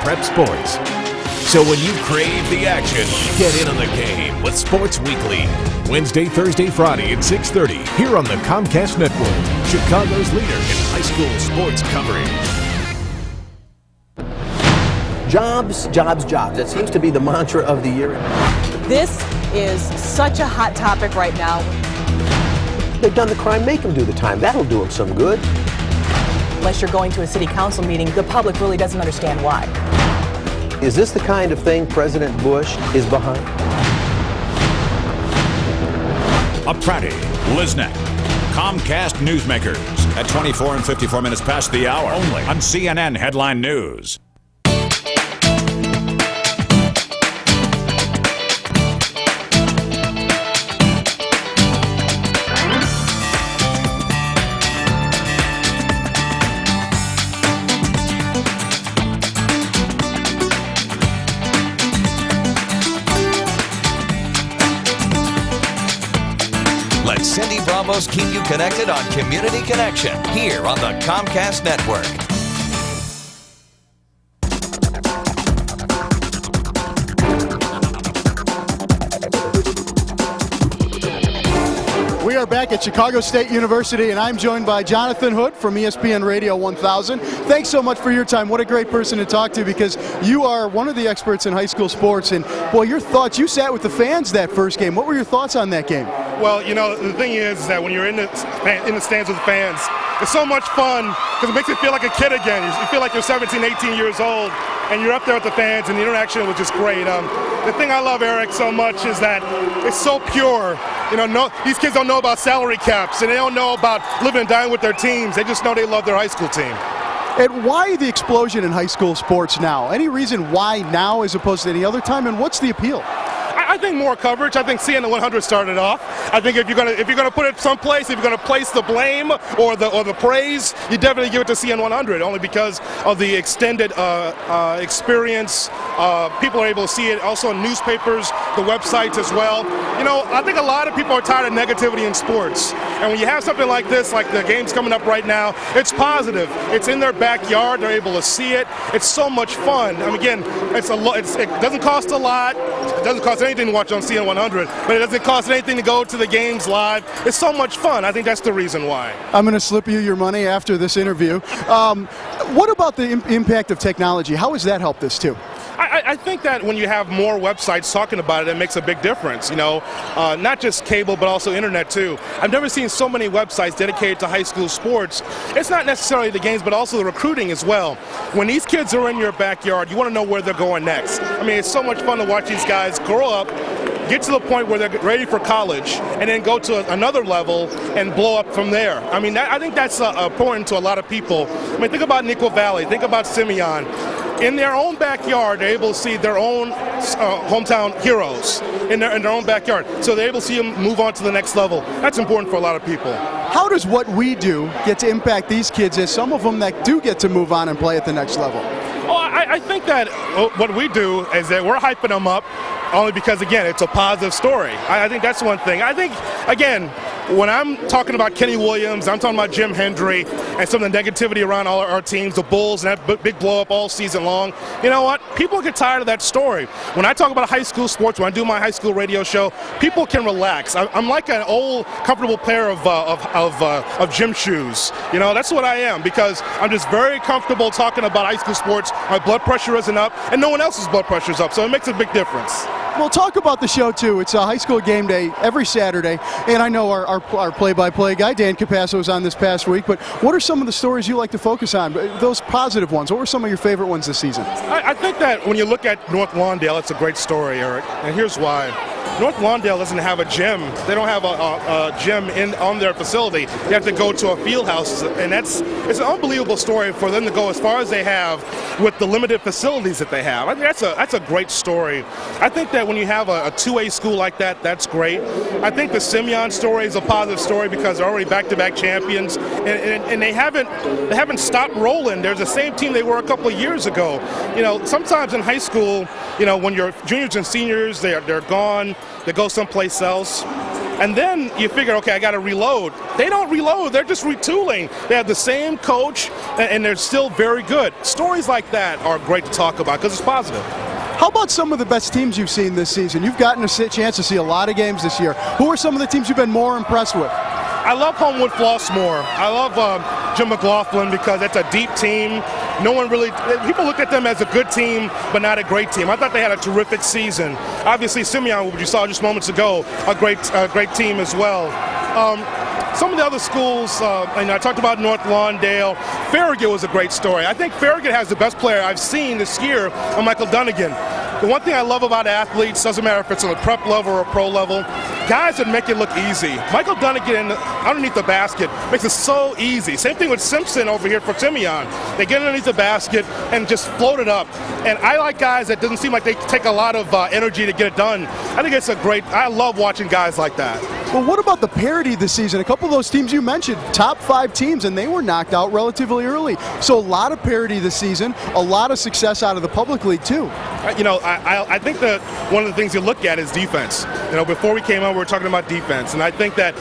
Prep Sports. So when you crave the action, get in on the game with Sports Weekly. Wednesday, Thursday, Friday at 6:30 here on the Comcast Network, Chicago's leader in high school sports coverage. Jobs, jobs, jobs. That seems to be the mantra of the year. This is such a hot topic right now. They've done the crime, make them do the time. That'll do them some good. Unless you're going to a city council meeting, the public really doesn't understand why. Is this the kind of thing President Bush is behind? Aprati, Lisnek, Comcast Newsmakers at 24 and 54 minutes past the hour. Only on CNN Headline News. Let Cindy Bramos keep you connected on Community Connection here on the Comcast Network. We are back at Chicago State University, and I'm joined by Jonathan Hood from ESPN Radio 1000. Thanks so much for your time. What a great person to talk to, because you are one of the experts in high school sports. And, boy, your thoughts, you sat with the fans that first game. What were your thoughts on that game? Well, you know, the thing is that when you're in the stands with the fans, it's so much fun because it makes you feel like a kid again. You feel like you're 17, 18 years old, and you're up there with the fans, and the interaction was just great. The thing I love, Eric, so much is that it's so pure. You know, these kids don't know about salary caps, and they don't know about living and dying with their teams. They just know they love their high school team. And why the explosion in high school sports now? Any reason why now as opposed to any other time, and what's the appeal? I think more coverage. I think CNN 100 started off. I think if you're gonna put it someplace, if you're gonna place the blame or the praise, you definitely give it to CNN 100. Only because of the extended experience. People are able to see it also in newspapers, the websites as well. You know, I think a lot of people are tired of negativity in sports, and when you have something like this, like the game's coming up right now, it's positive. It's in their backyard. They're able to see it. It's so much fun. I mean, again, it doesn't cost a lot. It doesn't cost anything to watch on CNN 100, but it doesn't cost anything to go to the games live. It's so much fun. I think that's the reason why. I'm going to slip you your money after this interview. What about the impact of technology? How has that helped this too? I think that when you have more websites talking about it, it makes a big difference. You know, not just cable, but also internet too. I've never seen so many websites dedicated to high school sports. It's not necessarily the games, but also the recruiting as well. When these kids are in your backyard, you want to know where they're going next. I mean, it's so much fun to watch these guys grow up, get to the point where they're ready for college, and then go to another level and blow up from there. I mean, I think that's important to a lot of people. I mean, think about Nequa Valley, think about Simeon. In their own backyard, they're able to see their own hometown heroes in their own backyard. So they're able to see them move on to the next level. That's important for a lot of people. How does what we do get to impact these kids, as some of them that do get to move on and play at the next level? Well, I think that what we do is that we're hyping them up only because, again, it's a positive story. I think that's one thing. I think, again, when I'm talking about Kenny Williams, I'm talking about Jim Hendry and some of the negativity around all our teams, the Bulls, and that big blow-up all season long. You know what? People get tired of that story. When I talk about high school sports, when I do my high school radio show, people can relax. I'm like an old, comfortable pair of gym shoes. You know, that's what I am, because I'm just very comfortable talking about high school sports. My blood pressure isn't up, and no one else's blood pressure is up, so it makes a big difference. Well, talk about the show, too. It's a high school game day every Saturday, and I know our play-by-play guy, Dan Capasso, was on this past week, but what are some of the stories you like to focus on, those positive ones? What were some of your favorite ones this season? I think that when you look at North Lawndale, it's a great story, Eric, and here's why. North Lawndale doesn't have a gym. They don't have a gym on their facility. They have to go to a field house, and it's an unbelievable story for them to go as far as they have with the limited facilities that they have. I think that's a great story. I think that when you have a 2A school like that, that's great. I think the Simeon story is a positive story because they're already back-to-back champions, and they haven't stopped rolling. They're the same team they were a couple of years ago. You know, sometimes in high school, you know, when you're juniors and seniors, they're gone. They go someplace else. And then you figure, okay, I got to reload. They don't reload. They're just retooling. They have the same coach, and they're still very good. Stories like that are great to talk about because it's positive. How about some of the best teams you've seen this season? You've gotten a chance to see a lot of games this year. Who are some of the teams you've been more impressed with? I love Homewood Flossmoor. I love Jim McLaughlin because that's a deep team. No one really, people looked at them as a good team, but not a great team. I thought they had a terrific season. Obviously, Simeon, which you saw just moments ago, a great team as well. Some of the other schools, I talked about North Lawndale. Farragut was a great story. I think Farragut has the best player I've seen this year, Michael Dunnigan. The one thing I love about athletes, doesn't matter if it's on the prep level or pro level, guys that make it look easy. Michael Dunnigan underneath the basket makes it so easy. Same thing with Simpson over here for Simeon. They get underneath the basket and just float it up. And I like guys that doesn't seem like they take a lot of energy to get it done. I think it's I love watching guys like that. Well, what about the parity this season? A couple of those teams you mentioned, top 5 teams, and they were knocked out relatively early. So a lot of parity this season, a lot of success out of the public league too. I think that one of the things you look at is defense. Before we came on, we were talking about defense, and I think that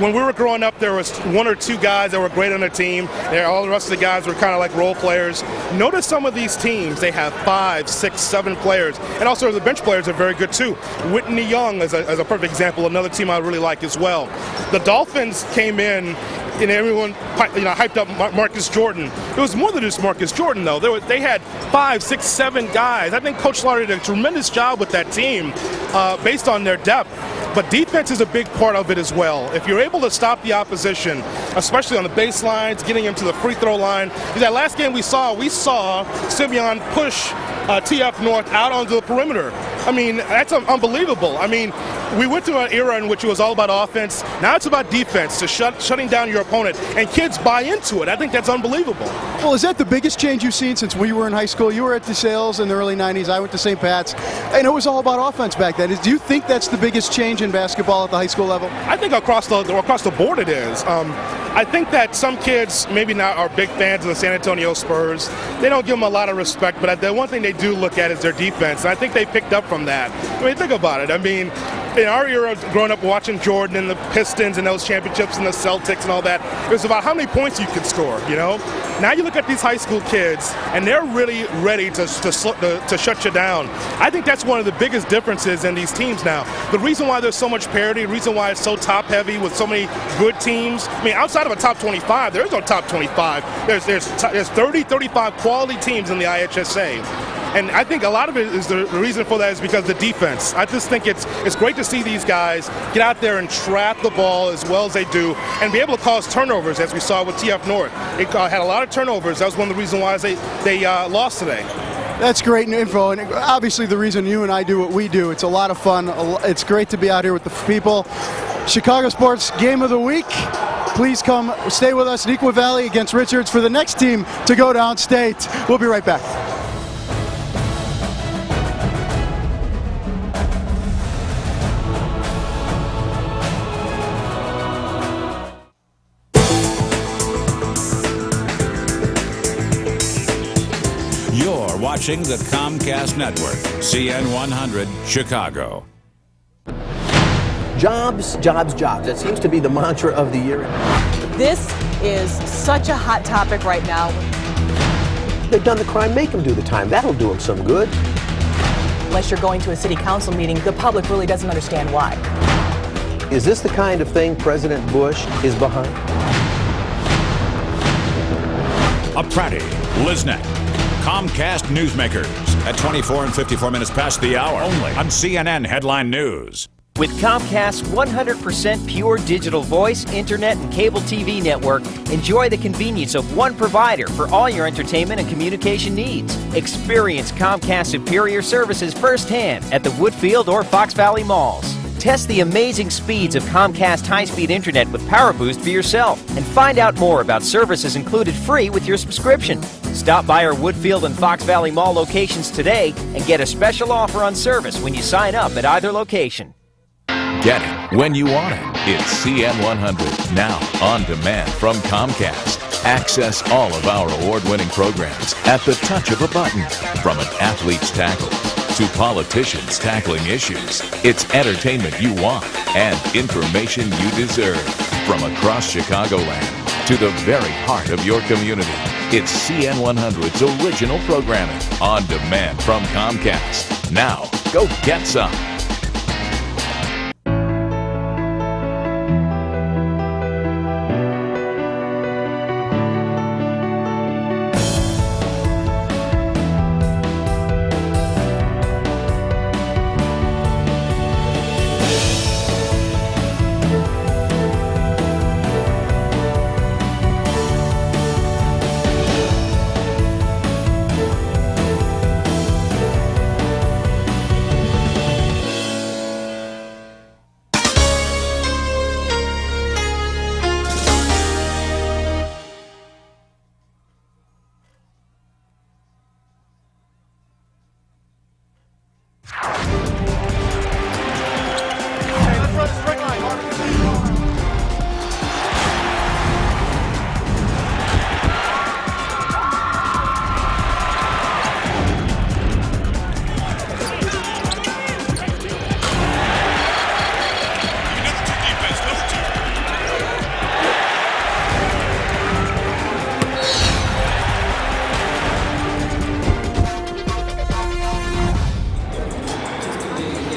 when we were growing up, there was 1 or 2 guys that were great on the team. All the rest of the guys were kind of like role players. Notice some of these teams, they have 5, 6, 7 players, and also the bench players are very good too. Whitney Young is a perfect example, another team I really like as well. The Dolphins came in, and everyone hyped up Marcus Jordan. It was more than just Marcus Jordan, though. They had 5, 6, 7 guys. I think Coach Slaughter did a tremendous job with that team based on their depth. But defense is a big part of it as well. If you're able to stop the opposition, especially on the baselines, getting them to the free throw line. That last game we saw Simeon push TF North out onto the perimeter. I mean, that's unbelievable. I mean, we went through an era in which it was all about offense. Now it's about defense, to shutting down your opponent. And kids buy into it. I think that's unbelievable. Well, is that the biggest change you've seen since we were in high school? You were at DeSales in the early 90s. I went to St. Pat's. And it was all about offense back then. Do you think that's the biggest change in basketball at the high school level? I think across the board it is. I think that some kids maybe not are big fans of the San Antonio Spurs. They don't give them a lot of respect, but the one thing they do look at is their defense. And I think they picked up from that. I mean, think about it. I mean, in our era, growing up watching Jordan and the Pistons and those championships and the Celtics and all that, it was about how many points you could score, Now you look at these high school kids, and they're really ready to shut you down. I think that's one of the biggest differences in these teams now. The reason why there's so much parity, the reason why it's so top-heavy with so many good teams, I mean, outside of a top 25, there is no top 25. There's 30, 35 quality teams in the IHSA. And I think a lot of it is the reason for that is because of the defense. I just think it's great to see these guys get out there and trap the ball as well as they do and be able to cause turnovers, as we saw with TF North. It had a lot of turnovers. That was one of the reasons why they lost today. That's great info, and obviously the reason you and I do what we do. It's a lot of fun. It's great to be out here with the people. Chicago Sports Game of the Week. Please come stay with us, Nequa Valley against Richards, for the next team to go downstate. We'll be right back. You're watching the Comcast Network, CN 100, Chicago. Jobs, jobs, jobs. That seems to be the mantra of the year. This is such a hot topic right now. They've done the crime, make them do the time. That'll do them some good. Unless you're going to a city council meeting, the public really doesn't understand why. Is this the kind of thing President Bush is behind? A Pratty, Lisnek, Comcast Newsmakers at 24 and 54 minutes past the hour, only on CNN Headline News. With Comcast's 100% pure digital voice, internet, and cable TV network, enjoy the convenience of one provider for all your entertainment and communication needs. Experience Comcast superior services firsthand at the Woodfield or Fox Valley malls. Test the amazing speeds of Comcast high-speed internet with Power Boost for yourself and find out more about services included free with your subscription. Stop by our Woodfield and Fox Valley Mall locations today and get a special offer on service when you sign up at either location. Get it when you want it. It's CN 100, now on demand from Comcast. Access all of our award-winning programs at the touch of a button. From an athlete's tackle to politicians tackling issues. It's entertainment you want and information you deserve. From across Chicagoland to the very heart of your community, it's CN100's original programming on demand from Comcast. Now, go get some.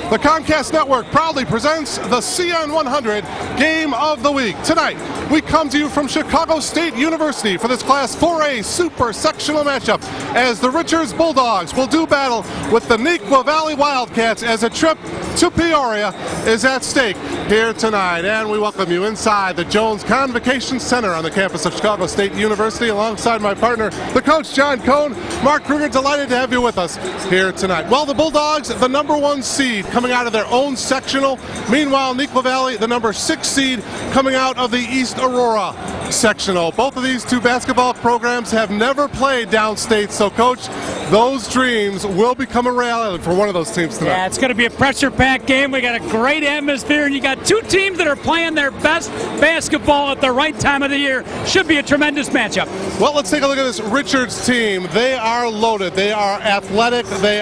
The Comcast Network proudly presents the CN100 Game of the Week. Tonight, we come to you from Chicago State University for this Class 4A Super Sectional matchup as the Richards Bulldogs will do battle with the Nequa Valley Wildcats as a trip to Peoria is at stake here tonight. And we welcome you inside the Jones Convocation Center on the campus of Chicago State University alongside my partner, the coach, John Cohn. Mark Kruger, delighted to have you with us here tonight. Well, the Bulldogs, the #1 seed, coming out of their own sectional. Meanwhile, Nequa Valley, the #6 seed, coming out of the East Aurora sectional. Both of these two basketball programs have never played downstate, so Coach, those dreams will become a reality for one of those teams tonight. Yeah, it's going to be a pressure-packed game. We got a great atmosphere, and you got two teams that are playing their best basketball at the right time of the year. Should be a tremendous matchup. Well, let's take a look at this Richards team. They are loaded. They are athletic. They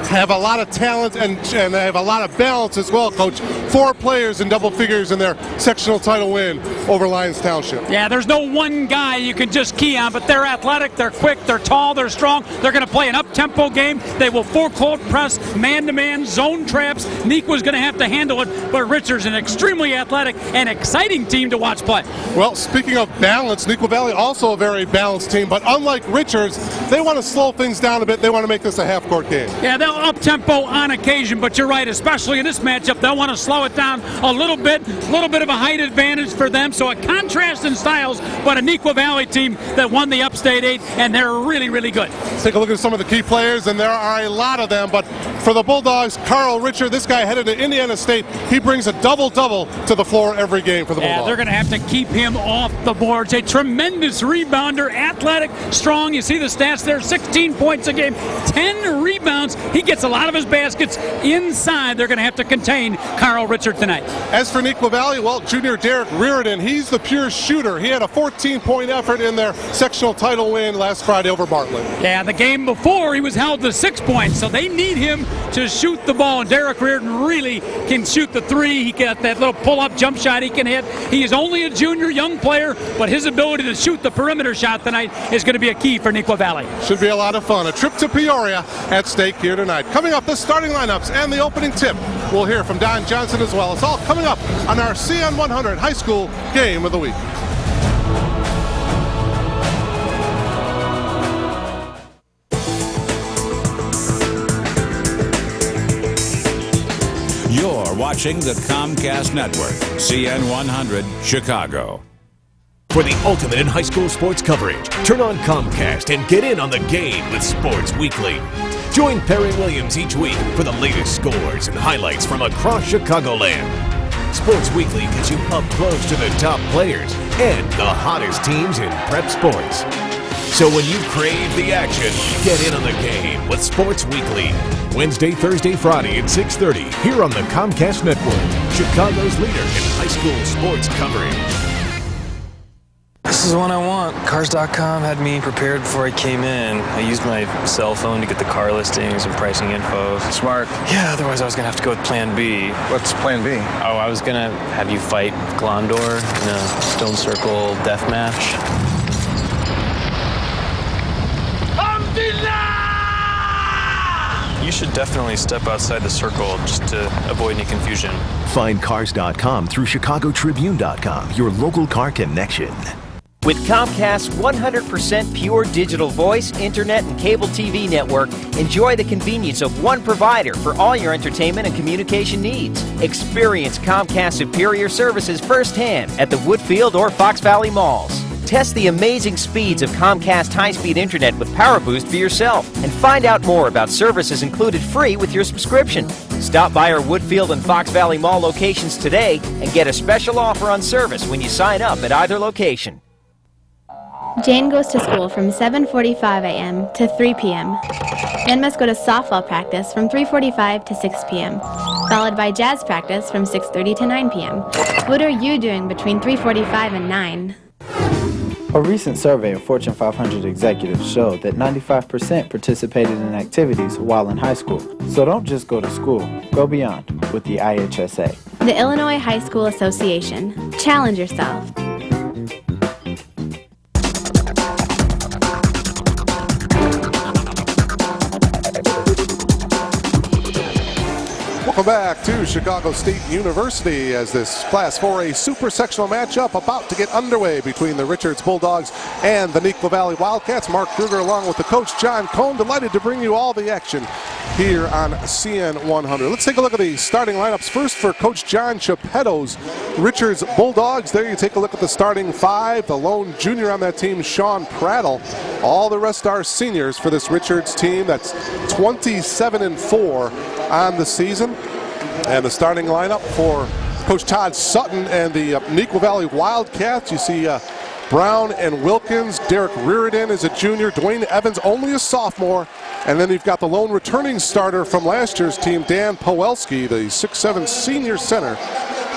have a lot of talent and they have a lot of balance as well, Coach. 4 players in double figures in their sectional title win over Lyons Township. Yeah, there's no one guy you can just key on, but they're athletic, they're quick, they're tall, they're strong. They're going to play an up-tempo game. They will full-court press, man-to-man, zone traps. Nequa's going to have to handle it, but Richards an extremely athletic and exciting team to watch play. Well, speaking of balance, Nequa Valley also a very balanced team, but unlike Richards, they want to slow things down a bit. They want to make this a half-court game. Yeah, they'll up-tempo on occasion, but you're right, especially in this matchup, they'll want to slow it down a little bit of a height advantage for them, so a contrast in styles, but a Nequa Valley team that won the Upstate 8, and they're really, really good. Let's take a look at some of the key players, and there are a lot of them, but for the Bulldogs, Carl Richard, this guy headed to Indiana State, he brings a double-double to the floor every game for the Bulldogs. Yeah, they're going to have to keep him off the boards. A tremendous rebounder, athletic, strong. You see the stats there, 16 points a game, 10 rebounds. He gets a lot of his baskets inside. They're going to have to contain Carl Richard tonight. As for Nequa Valley, well, junior Derek Reardon, he's the pure shooter. He had a 14-point effort in their sectional title win last Friday over Bartlett. Yeah, the game before he was held to 6 points, so they need him to shoot the ball. And Derek Reardon really can shoot the three. He got that little pull-up jump shot he can hit. He is only a junior, young player, but his ability to shoot the perimeter shot tonight is going to be a key for Nequa Valley. Should be a lot of fun. A trip to Peoria at stake here tonight. Coming up, the starting lineups and the opening tip. We'll hear from Don Johnson as well. It's all coming up on our CN100 High School Game of the Week. You're watching the Comcast Network, CN100 Chicago. For the ultimate in high school sports coverage, turn on Comcast and get in on the game with Sports Weekly. Join Perry Williams each week for the latest scores and highlights from across Chicagoland. Sports Weekly gets you up close to the top players and the hottest teams in prep sports. So when you crave the action, get in on the game with Sports Weekly. Wednesday, Thursday, Friday at 6:30 here on the Comcast Network, Chicago's leader in high school sports coverage. This is the one I want. Cars.com had me prepared before I came in. I used my cell phone to get the car listings and pricing info. Smart. Yeah, otherwise I was going to have to go with plan B. What's plan B? Oh, I was going to have you fight Glondor in a Stone Circle death match. You should definitely step outside the circle just to avoid any confusion. Find Cars.com through ChicagoTribune.com, your local car connection. With Comcast's 100% pure digital voice, internet, and cable TV network, enjoy the convenience of one provider for all your entertainment and communication needs. Experience Comcast superior services firsthand at the Woodfield or Fox Valley malls. Test the amazing speeds of Comcast high-speed internet with Power Boost for yourself and find out more about services included free with your subscription. Stop by our Woodfield and Fox Valley Mall locations today and get a special offer on service when you sign up at either location. Jane goes to school from 7:45 a.m. to 3 p.m. Then must go to softball practice from 3:45 to 6 p.m., followed by jazz practice from 6:30 to 9 p.m. What are you doing between 3:45 and 9? A recent survey of Fortune 500 executives showed that 95% participated in activities while in high school. So don't just go to school, go beyond with the IHSA. The Illinois High School Association. Challenge yourself. Welcome back to Chicago State University as this Class 4A super sectional matchup about to get underway between the Richards Bulldogs and the Nequa Valley Wildcats. Mark Kruger along with the coach John Cohn, delighted to bring you all the action here on CN 100. Let's take a look at the starting lineups. First for Coach John Chiappetto's Richards Bulldogs. There you take a look at the starting five. The lone junior on that team, Sean Prattle. All the rest are seniors for this Richards team. That's 27-4 on the season. And the starting lineup for Coach Todd Sutton and the Nequa Valley Wildcats. You see Brown and Wilkins. Derek Reardon is a junior. Dwayne Evans only a sophomore. And then you've got the lone returning starter from last year's team, Dan Powelski, the 6'7" senior center.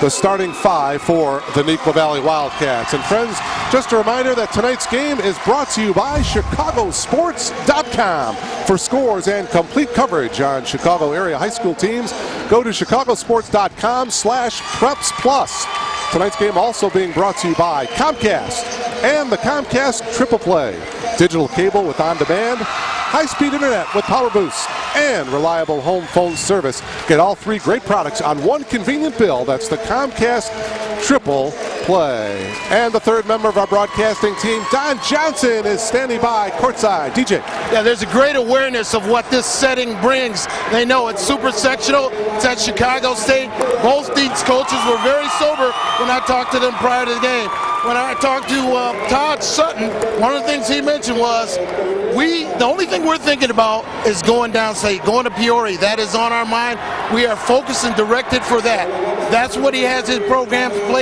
The starting five for the Nequa Valley Wildcats. And friends, just a reminder that tonight's game is brought to you by ChicagoSports.com. For scores and complete coverage on Chicago area high school teams, go to ChicagoSports.com/PrepsPlus. Tonight's game also being brought to you by Comcast and the Comcast Triple Play. Digital cable with on-demand, high-speed internet with Power Boost, and reliable home phone service. Get all three great products on one convenient bill. That's the Comcast Triple Play. And the third member of our broadcasting team, Don Johnson, is standing by courtside. DJ. Yeah, there's a great awareness of what this setting brings. They know it's super sectional. It's at Chicago State. Both these coaches were very sober when I talked to them prior to the game. When I talked to Todd Sutton, one of the things he mentioned was, the only thing we're thinking about is going downstate, going to Peoria. That is on our mind. We are focused and directed for that. That's what he has his programmed for.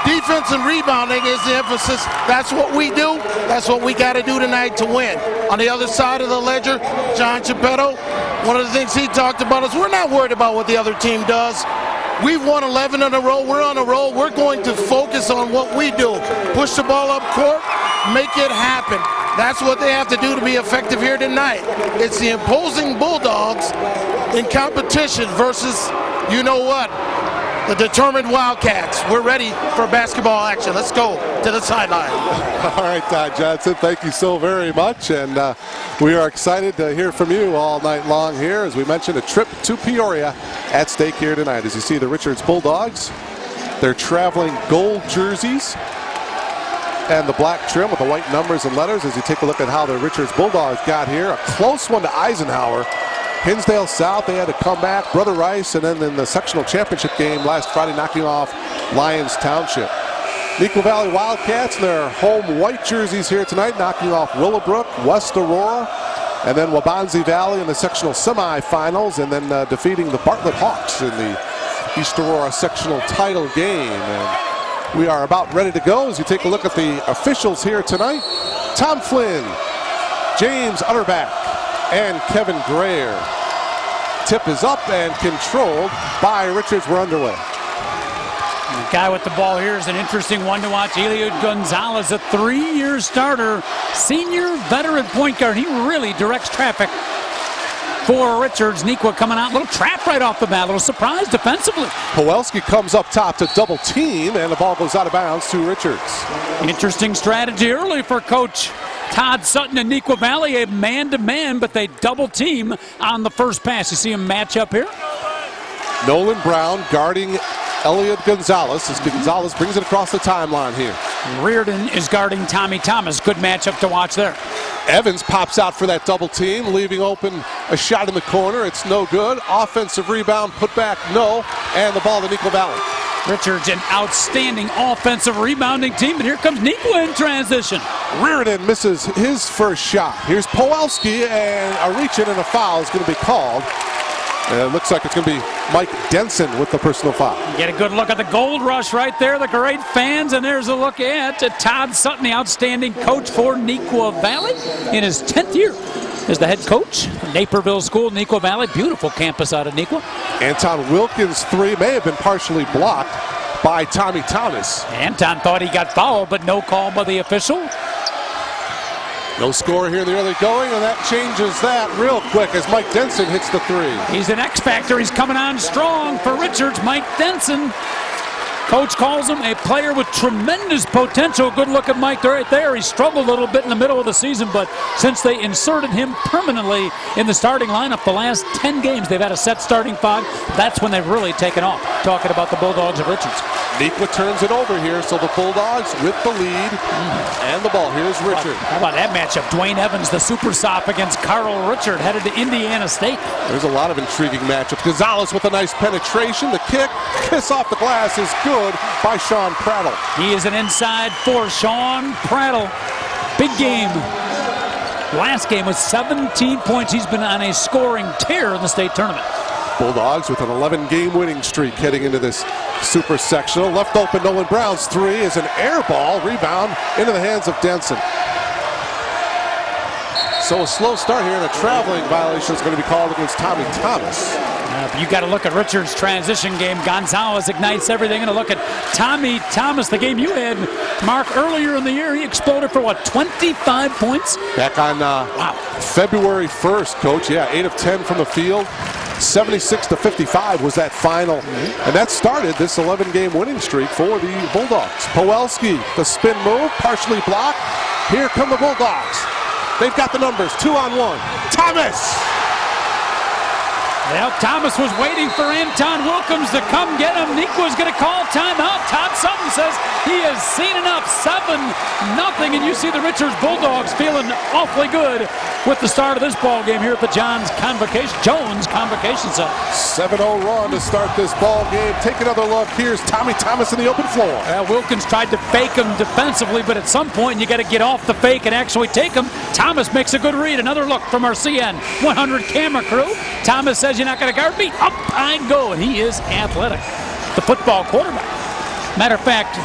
Defense and rebounding is the emphasis. That's what we do. That's what we got to do tonight to win. On the other side of the ledger, John Chiappetto, one of the things he talked about is we're not worried about what the other team does. We've won 11 in a row. We're on a roll. We're going to focus on what we do. Push the ball up court, make it happen. That's what they have to do to be effective here tonight. It's the imposing Bulldogs in competition versus, you know what, the determined Wildcats. We're ready for basketball action. Let's go to the sideline. All right, Todd Johnson, thank you so very much. And we are excited to hear from you all night long here. As we mentioned, a trip to Peoria at stake here tonight. As you see the Richards Bulldogs, they're traveling gold jerseys and the black trim with the white numbers and letters. As you take a look at how the Richards Bulldogs got here, a close one to Eisenhower. Hinsdale South, they had to come back. Brother Rice, and then in the sectional championship game last Friday, knocking off Lyons Township. Nequa Valley Wildcats in their home white jerseys here tonight, knocking off Willowbrook, West Aurora, and then Wabansie Valley in the sectional semifinals, and then defeating the Bartlett Hawks in the East Aurora sectional title game. And we are about ready to go as you take a look at the officials here tonight. Tom Flynn, James Utterback, and Kevin Grayer. Tip is up and controlled by Richards. We're underway. The guy with the ball here is an interesting one to watch. Eliud Gonzalez, a 3-year starter, senior veteran point guard. He really directs traffic for Richards. Nequa coming out, little trap right off the bat, little surprise defensively. Kowalski comes up top to double team, and the ball goes out of bounds to Richards. Interesting strategy early for Coach Todd Sutton and Nequa Valley, a man-to-man, but they double team on the first pass. You see him match up here? Nolan Brown guarding Eliud Gonzalez as Gonzalez brings it across the timeline here. Reardon is guarding Tommy Thomas. Good matchup to watch there. Evans pops out for that double team, leaving open a shot in the corner. It's no good. Offensive rebound, put back, no. And the ball to Nequa Valley. Richards, an outstanding offensive rebounding team, but here comes Nequa in transition. Reardon misses his first shot. Here's Kowalski, and a reach-in and a foul is going to be called. And it looks like it's going to be Mike Denson with the personal foul. Get a good look at the gold rush right there, the great fans, and there's a look at Todd Sutton, the outstanding coach for Nequa Valley in his 10th year as the head coach. Naperville School, Nequa Valley, beautiful campus out of Nequa. Anton Wilkins' three may have been partially blocked by Tommy Thomas. Anton thought he got fouled, but no call by the official. No score here in the early going, and that changes that real quick as Mike Denson hits the three. He's an X-factor. He's coming on strong for Richards. Mike Denson. Coach calls him a player with tremendous potential. Good look at Mike right there. He struggled a little bit in the middle of the season, but since they inserted him permanently in the starting lineup the last 10 games, they've had a set starting five. That's when they've really taken off. Talking about the Bulldogs of Richards. Nequa turns it over here, so the Bulldogs with the lead. And the ball, here's Richard. How about that matchup? Dwayne Evans, the super sop against Carl Richard, headed to Indiana State. There's a lot of intriguing matchups. Gonzalez with a nice penetration. The kick, kiss off the glass is good by Sean Prattle. He is an inside for Sean Prattle. Big game. Last game was 17 points. He's been on a scoring tear in the state tournament. Bulldogs with an 11-game winning streak heading into this super sectional. Left open, Nolan Brown's three is an air ball. Rebound into the hands of Denson. So a slow start here, and a traveling violation is going to be called against Tommy Thomas. You got to look at Richards' transition game. Gonzalez ignites everything. And a look at Tommy Thomas, the game you had, Mark, earlier in the year. He exploded for, what, 25 points? Back on February 1st, Coach. Yeah, 8 of 10 from the field. 76-55 was that final. And that started this 11-game winning streak for the Bulldogs. Kowalski, the spin move, partially blocked. Here come the Bulldogs. They've got the numbers, 2-on-1. Thomas! Well, Thomas was waiting for Anton Wilkins to come get him. Nequa's going to call timeout. Todd Sutton says he has seen enough. 7-0, and you see the Richards Bulldogs feeling awfully good with the start of this ball game here at the Jones Convocation Center. 7-0 run to start this ball game. Take another look. Here's Tommy Thomas in the open floor. Wilkins tried to fake him defensively, but at some point you got to get off the fake and actually take him. Thomas makes a good read. Another look from our CN 100 camera crew. Thomas says, "You're not going to guard me. Up I go," and he is athletic. The football quarterback. Matter of fact,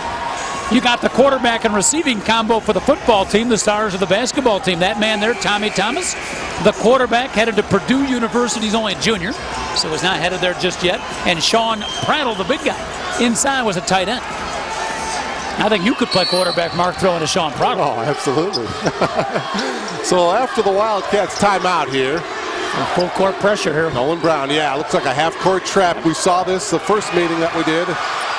you got the quarterback and receiving combo for the football team, the stars of the basketball team. That man there, Tommy Thomas, the quarterback, headed to Purdue University. He's only a junior, so he's not headed there just yet. And Sean Prattle, the big guy, inside was a tight end. I think you could play quarterback, Mark, throwing to Sean Prattle. Oh, absolutely. So after the Wildcats timeout here, full court pressure here. Nolan Brown, yeah, looks like a half-court trap. We saw this the first meeting that we did,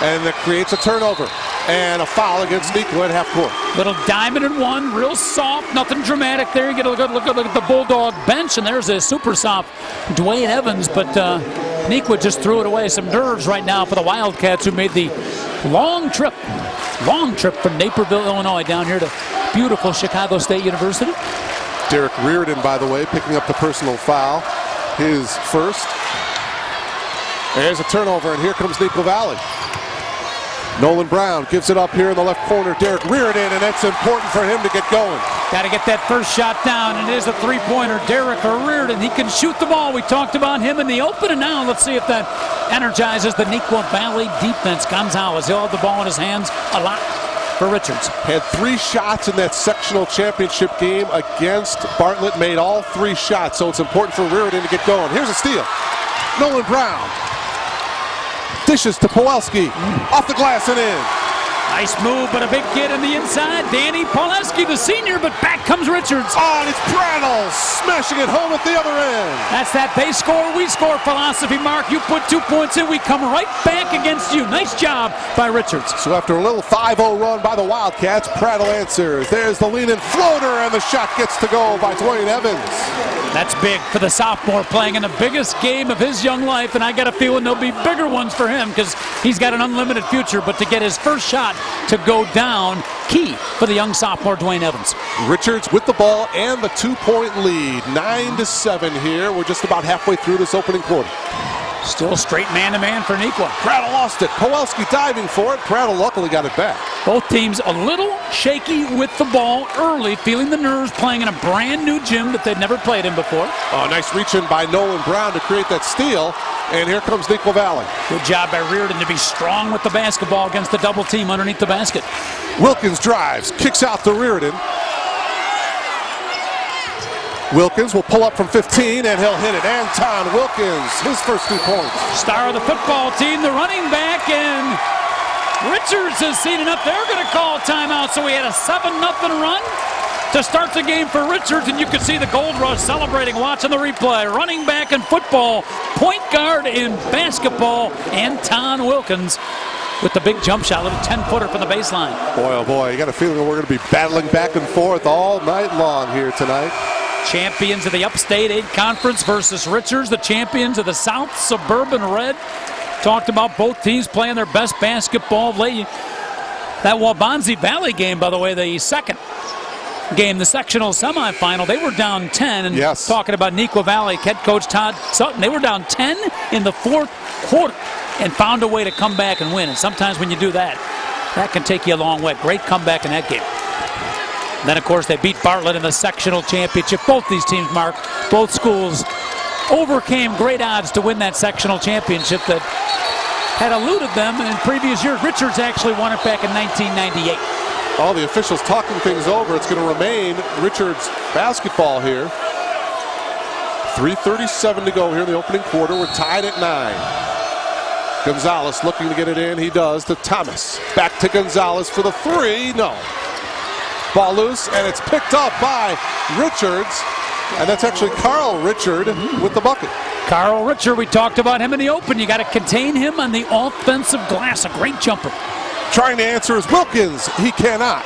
and it creates a turnover and a foul against Nequa at half court. Little diamond and one, real soft, nothing dramatic there. You get a good look at the Bulldog bench, and there's a super soft Dwayne Evans, but Nequa just threw it away. Some nerves right now for the Wildcats, who made the long trip from Naperville, Illinois, down here to beautiful Chicago State University. Derek Reardon, by the way, picking up the personal foul, his first. There's a turnover, and here comes Nequa Valley. Nolan Brown gives it up here in the left corner. Derek Reardon, and that's important for him to get going. Got to get that first shot down, and it is a three-pointer. Derek Reardon, he can shoot the ball. We talked about him in the open, and now let's see if that energizes the Nequa Valley defense. Gonzalez, he'll have the ball in his hands a lot for Richards. Had 3 shots in that sectional championship game against Bartlett, made all 3 shots, so it's important for Reardon to get going. Here's a steal. Nolan Brown. Dishes to Pawelski. Off the glass and in. Nice move, but a big kid on the inside. Danny Pawelski, the senior, but back comes Richards. Oh, and it's Prattle smashing it home at the other end. That's that they score, we score philosophy, Mark. You put 2 points in, we come right back against you. Nice job by Richards. So after a little 5-0 run by the Wildcats, Prattle answers. There's the lean-in floater, and the shot gets to go by Dwayne Evans. That's big for the sophomore, playing in the biggest game of his young life, and I got a feeling there'll be bigger ones for him because he's got an unlimited future, but to get his first shot to go down, key for the young sophomore Dwayne Evans. Richards with the ball and the 2-point lead. 9-7 here. We're just about halfway through this opening quarter. Still straight man-to-man for Nequa. Prattle lost it. Pawelski diving for it. Prattle luckily got it back. Both teams a little shaky with the ball early, feeling the nerves, playing in a brand new gym that they'd never played in before. Oh, nice reach in by Nolan Brown to create that steal. And here comes Nequa Valley. Good job by Reardon to be strong with the basketball against the double team underneath the basket. Wilkins drives, kicks out to Reardon. Wilkins will pull up from 15 and he'll hit it. Anton Wilkins, his first 2 points. Star of the football team, the running back, and Richards has seen enough. They're going to call timeout, so we had a 7-0 run to start the game for Richards, and you could see the Gold Rush celebrating, watching the replay. Running back in football, point guard in basketball, Anton Wilkins with the big jump shot, a little 10-footer from the baseline. Boy, oh boy, you got a feeling we're going to be battling back and forth all night long here tonight. Champions of the Upstate 8 Conference versus Richards, the champions of the South Suburban Red. Talked about both teams playing their best basketball of late. That Waubonsie Valley game, by the way, the second game, the sectional semifinal, they were down 10. And yes. Talking about Nequa Valley, head coach Todd Sutton, they were down 10 in the fourth quarter and found a way to come back and win. And sometimes when you do that, that can take you a long way. Great comeback in that game. Then, of course, they beat Bartlett in the sectional championship. Both these teams, Mark, both schools overcame great odds to win that sectional championship that had eluded them in previous years. Richards actually won it back in 1998. All the officials talking things over. It's going to remain Richards basketball here. 3:37 to go here in the opening quarter. We're tied at 9. Gonzalez looking to get it in. He does to Thomas. Back to Gonzalez for the 3. No. Ball loose, and it's picked up by Richards. And that's actually Carl Richard with the bucket. Carl Richard, we talked about him in the open. You got to contain him on the offensive glass. A great jumper. Trying to answer is Wilkins. He cannot.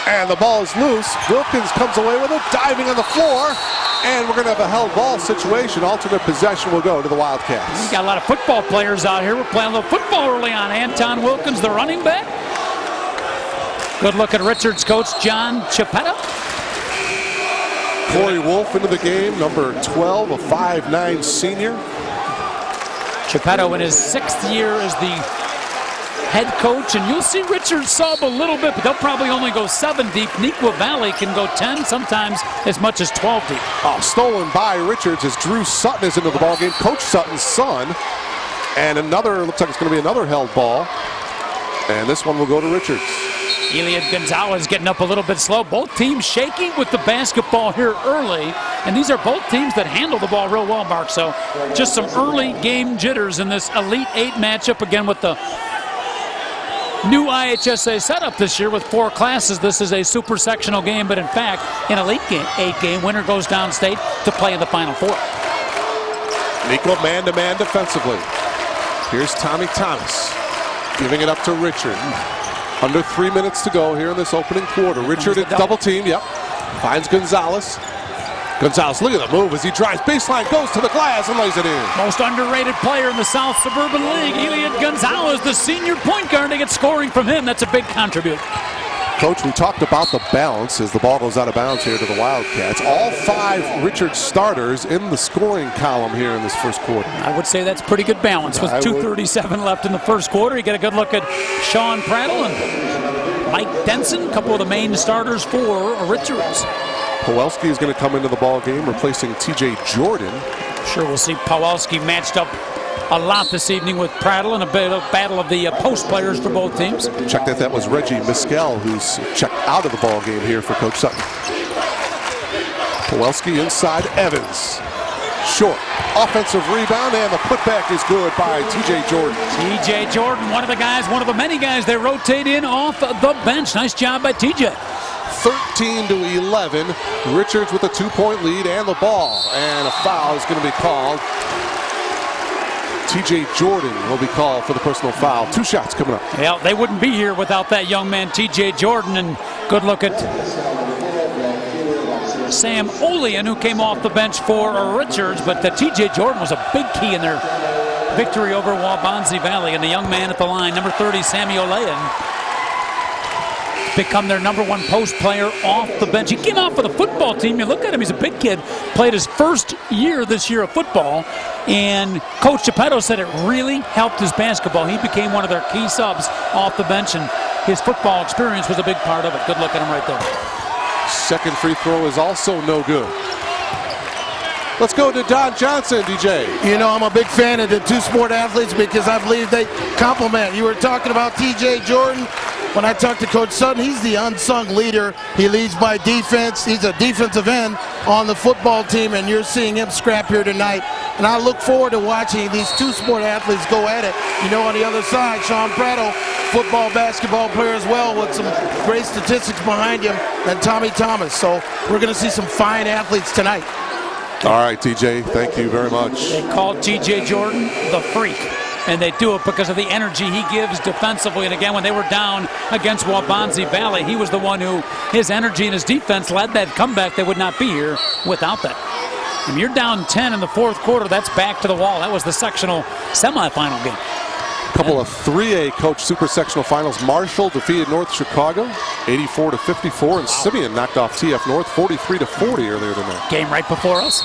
And the ball is loose. Wilkins comes away with it, diving on the floor. And we're going to have a held ball situation. Alternate possession will go to the Wildcats. We got a lot of football players out here. We're playing a little football early on. Anton Wilkins, the running back. Good look at Richards coach John Chiappetta. Corey Wolf into the game, number 12, a 5'9" senior. Chiappetta in his 6th year as the head coach, and you'll see Richards sub a little bit, but they'll probably only go 7 deep. Nequa Valley can go 10, sometimes as much as 12 deep. Oh, stolen by Richards as Drew Sutton is into the ballgame, Coach Sutton's son. And another, looks like it's going to be another held ball. And this one will go to Richards. Eliad Gonzalez getting up a little bit slow. Both teams shaking with the basketball here early. And these are both teams that handle the ball real well, Mark. So just some early game jitters in this Elite 8 matchup. Again, with the new IHSA setup this year with 4 classes. This is a super sectional game, but in fact, an Elite 8 game, winner goes downstate to play in the Final Four. Nequa man-to-man defensively. Here's Tommy Thomas giving it up to Richard. Under 3 minutes to go here in this opening quarter. Richard at double team, yep. Finds Gonzalez. Gonzalez, look at the move as he drives baseline, goes to the glass and lays it in. Most underrated player in the South Suburban League, Eliad Gonzalez, the senior point guard, to get scoring from him. That's a big contributor. Coach, we talked about the balance as the ball goes out of bounds here to the Wildcats. All 5 Richard starters in the scoring column here in this first quarter. I would say that's pretty good balance with 2:37 left in the first quarter. You get a good look at Sean Prattle and Mike Denson, a couple of the main starters for Richards. Pawelski is going to come into the ball game, replacing T.J. Jordan. Sure, we'll see Pawelski matched up a lot this evening with Prattle and a bit of battle of the post players for both teams. Check that was Reggie Mescal who's checked out of the ball game here for Coach Sutton. Pawelski inside Evans. short. Offensive rebound, and the putback is good by T.J. Jordan. T.J. Jordan, one of the many guys they rotate in off the bench. Nice job by T.J. 13-11. Richards with a 2-point lead and the ball. And a foul is going to be called. T.J. Jordan will be called for the personal foul. 2 shots coming up. Yeah, they wouldn't be here without that young man, T.J. Jordan. And good look at Sam Olean, who came off the bench for Richards. But T.J. Jordan was a big key in their victory over Waubonsie Valley. And the young man at the line, number 30, Sammy Olean, become their #1 post player off the bench. He came off for the football team. You look at him, he's a big kid. Played his first year this year of football. And Coach Geppetto said it really helped his basketball. He became one of their key subs off the bench, and his football experience was a big part of it. Good look at him right there. Second free throw is also no good. Let's go to Don Johnson, DJ. You know, I'm a big fan of the two-sport athletes because I believe they complement. You were talking about T.J. Jordan. When I talked to Coach Sutton, he's the unsung leader. He leads by defense. He's a defensive end on the football team, and you're seeing him scrap here tonight. And I look forward to watching these two-sport athletes go at it. You know, on the other side, Sean Prattle, football, basketball player as well, with some great statistics behind him, and Tommy Thomas. So we're going to see some fine athletes tonight. All right, TJ, thank you very much. They called T.J. Jordan the freak, and they do it because of the energy he gives defensively. And again, when they were down against Waubonsie Valley, he was the one who, his energy and his defense led that comeback. They would not be here without that. When you're down 10 in the fourth quarter, that's back to the wall. That was the sectional semifinal game. A couple of 3A coach super sectional finals. Marshall defeated North Chicago 84-54, and Simeon knocked off TF North 43-40 earlier tonight. Game right before us.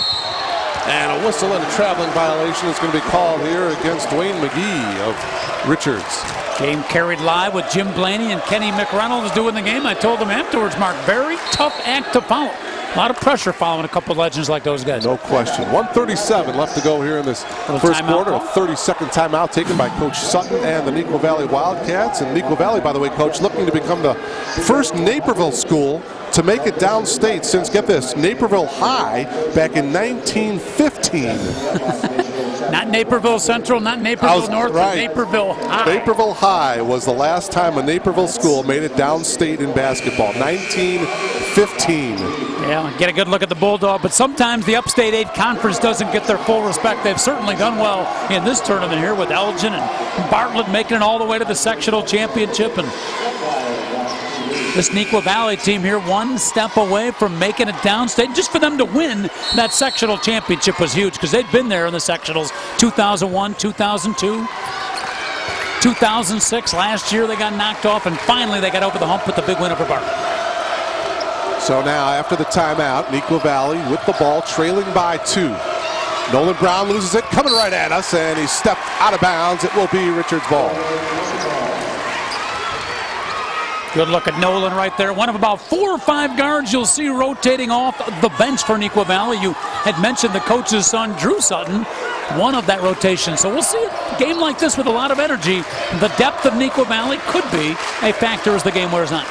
And a whistle and a traveling violation is going to be called here against Dwayne McGee of Richards. Game carried live with Jim Blaney and Kenny McReynolds doing the game. I told them afterwards, Mark, very tough act to follow. A lot of pressure following a couple of legends like those guys. No question. 1:37 left to go here in this first quarter. A 30-second timeout taken by Coach Sutton and the Nequa Valley Wildcats. And Nequa Valley, by the way, Coach, looking to become the first Naperville school to make it downstate since, get this, Naperville High back in 1915. Not Naperville Central, not Naperville North, right. Naperville High. Naperville High was the last time a Naperville school made it downstate in basketball. 1915. Yeah, get a good look at the Bulldog, but sometimes the Upstate 8 Conference doesn't get their full respect. They've certainly done well in this tournament here with Elgin and Bartlett making it all the way to the sectional championship. And this Nequa Valley team here one step away from making it downstate. Just for them to win that sectional championship was huge because they'd been there in the sectionals 2001, 2002, 2006. Last year they got knocked off, and finally they got over the hump with the big win over Bartlett. So now after the timeout, Nequa Valley with the ball trailing by 2. Nolan Brown loses it, coming right at us, and he stepped out of bounds. It will be Richards' ball. Good look at Nolan right there. One of about 4 or 5 guards you'll see rotating off the bench for Nequa Valley. You had mentioned the coach's son, Drew Sutton, one of that rotation. So we'll see a game like this with a lot of energy. The depth of Nequa Valley could be a factor as the game wears on.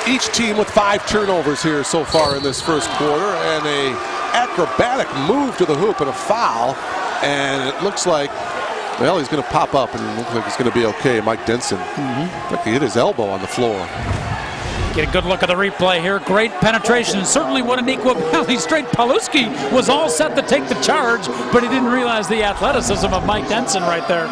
Each team with 5 turnovers here so far in this first quarter, and a acrobatic move to the hoop and a foul. And it looks like, well, he's going to pop up, and it looks like he's going to be okay. Mike Denson. Look, he hit his elbow on the floor. Get a good look at the replay here. Great penetration. Certainly one of Nequa Valley straight. Paluski was all set to take the charge, but he didn't realize the athleticism of Mike Denson right there.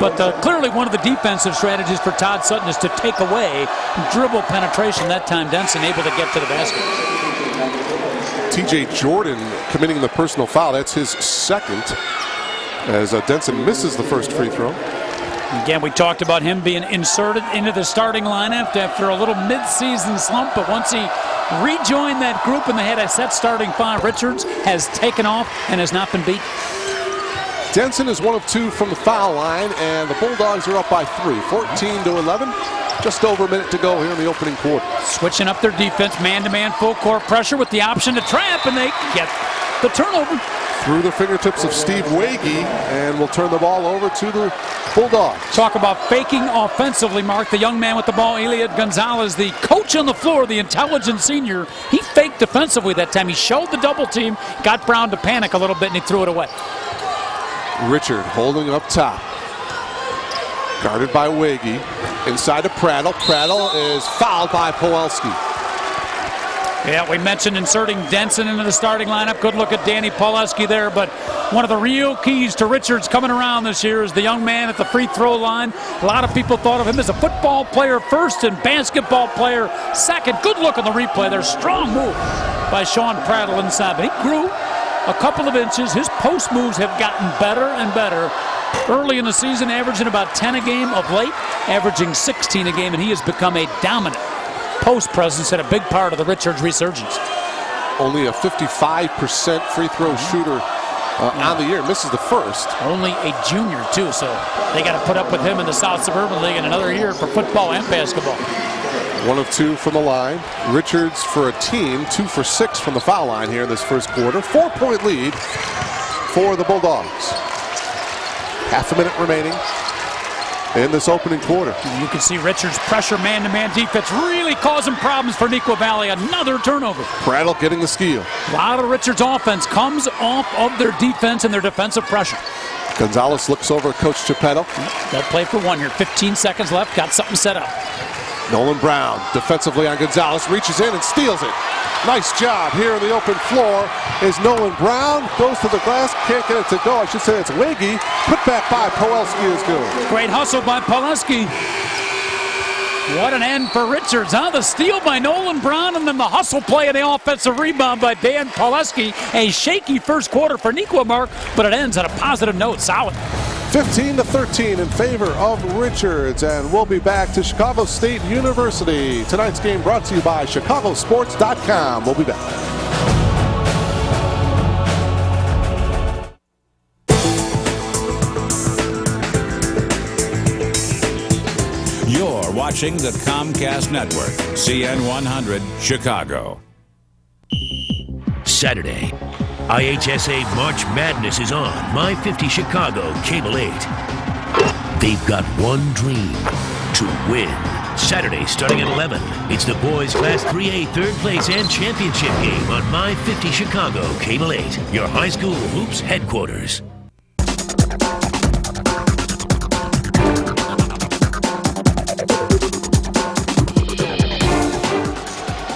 But clearly one of the defensive strategies for Todd Sutton is to take away dribble penetration. That time Denson able to get to the basket. T.J. Jordan committing the personal foul. That's his second, as Denson misses the first free throw. Again, we talked about him being inserted into the starting lineup after a little mid-season slump, but once he rejoined that group and they had a set starting 5, Richards has taken off and has not been beat. Denson is 1 of 2 from the foul line, and the Bulldogs are up by 3, 14-11. Just over a minute to go here in the opening quarter. Switching up their defense, man-to-man full court pressure with the option to trap, and they get the turnover. Through the fingertips of Steve Wagee, and will turn the ball over to the Bulldogs. Talk about faking offensively, Mark. The young man with the ball, Eliot Gonzalez, the coach on the floor, the intelligent senior. He faked defensively that time. He showed the double team, got Brown to panic a little bit, and he threw it away. Richard holding up top. Guarded by Wagee. Inside to Prattle. Prattle is fouled by Powelski. Yeah, we mentioned inserting Denson into the starting lineup. Good look at Danny Powelski there, but one of the real keys to Richards coming around this year is the young man at the free throw line. A lot of people thought of him as a football player first and basketball player second. Good look on the replay there. Strong move by Sean Prattle inside, but he grew a couple of inches. His post moves have gotten better and better. Early in the season, averaging about 10 a game. Of late, averaging 16 a game, and he has become a dominant post presence and a big part of the Richards resurgence. Only a 55% free throw shooter on the year. Misses the first. Only a junior, too, so they got to put up with him in the South Suburban League in another year for football and basketball. 1 of 2 from the line. Richards for a team, 2 for 6 from the foul line here in this first quarter. 4-point lead for the Bulldogs. Half a minute remaining in this opening quarter. You can see Richards' pressure man-to-man defense really causing problems for Nequa Valley. Another turnover. Prattle getting the steal. A lot of Richards' offense comes off of their defense and their defensive pressure. Gonzalez looks over at Coach Geppetto. They'll play for one here. 15 seconds left. Got something set up. Nolan Brown defensively on Gonzalez. Reaches in and steals it. Nice job here in the open floor is Nolan Brown. Goes to the glass. Can't get it to go. I should say it's Wagee. Put back by Powelski is good. Great hustle by Powelski. What an end for Richards, huh? The steal by Nolan Brown and then the hustle play and the offensive rebound by Dan Powelski. A shaky first quarter for Nequa, Mark, but it ends on a positive note. Solid. 15-13 in favor of Richards, and we'll be back to Chicago State University. Tonight's game brought to you by chicagosports.com. We'll be back. You're watching the Comcast Network, CN 100, Chicago. Saturday, IHSA March Madness is on My 50 Chicago Cable 8. They've got one dream: to win. Saturday starting at 11, it's the boys Class 3A third place and championship game on My 50 Chicago Cable 8, your high school hoops headquarters.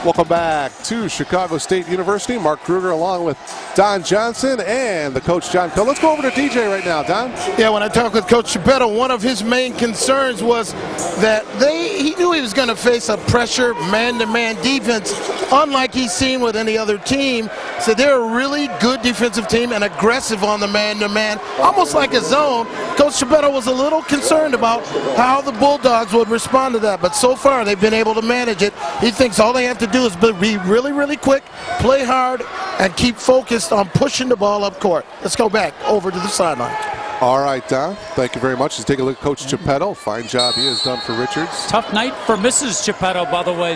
Welcome back to Chicago State University. Mark Kruger along with Don Johnson and the coach John Coe. Let's go over to DJ right now, Don. Yeah, when I talked with Coach Geppetto, one of his main concerns was that he knew he was going to face a pressure man-to-man defense, unlike he's seen with any other team. So they're a really good defensive team and aggressive on the man-to-man, almost like a zone. Coach Geppetto was a little concerned about how the Bulldogs would respond to that, but so far they've been able to manage it. He thinks all they have to do is be really, really quick, play hard, and keep focused on pushing the ball up court. Let's go back over to the sideline. All right, Don. Thank you very much. Let's take a look at Coach Geppetto. Fine job he has done for Richards. Tough night for Mrs. Geppetto, by the way.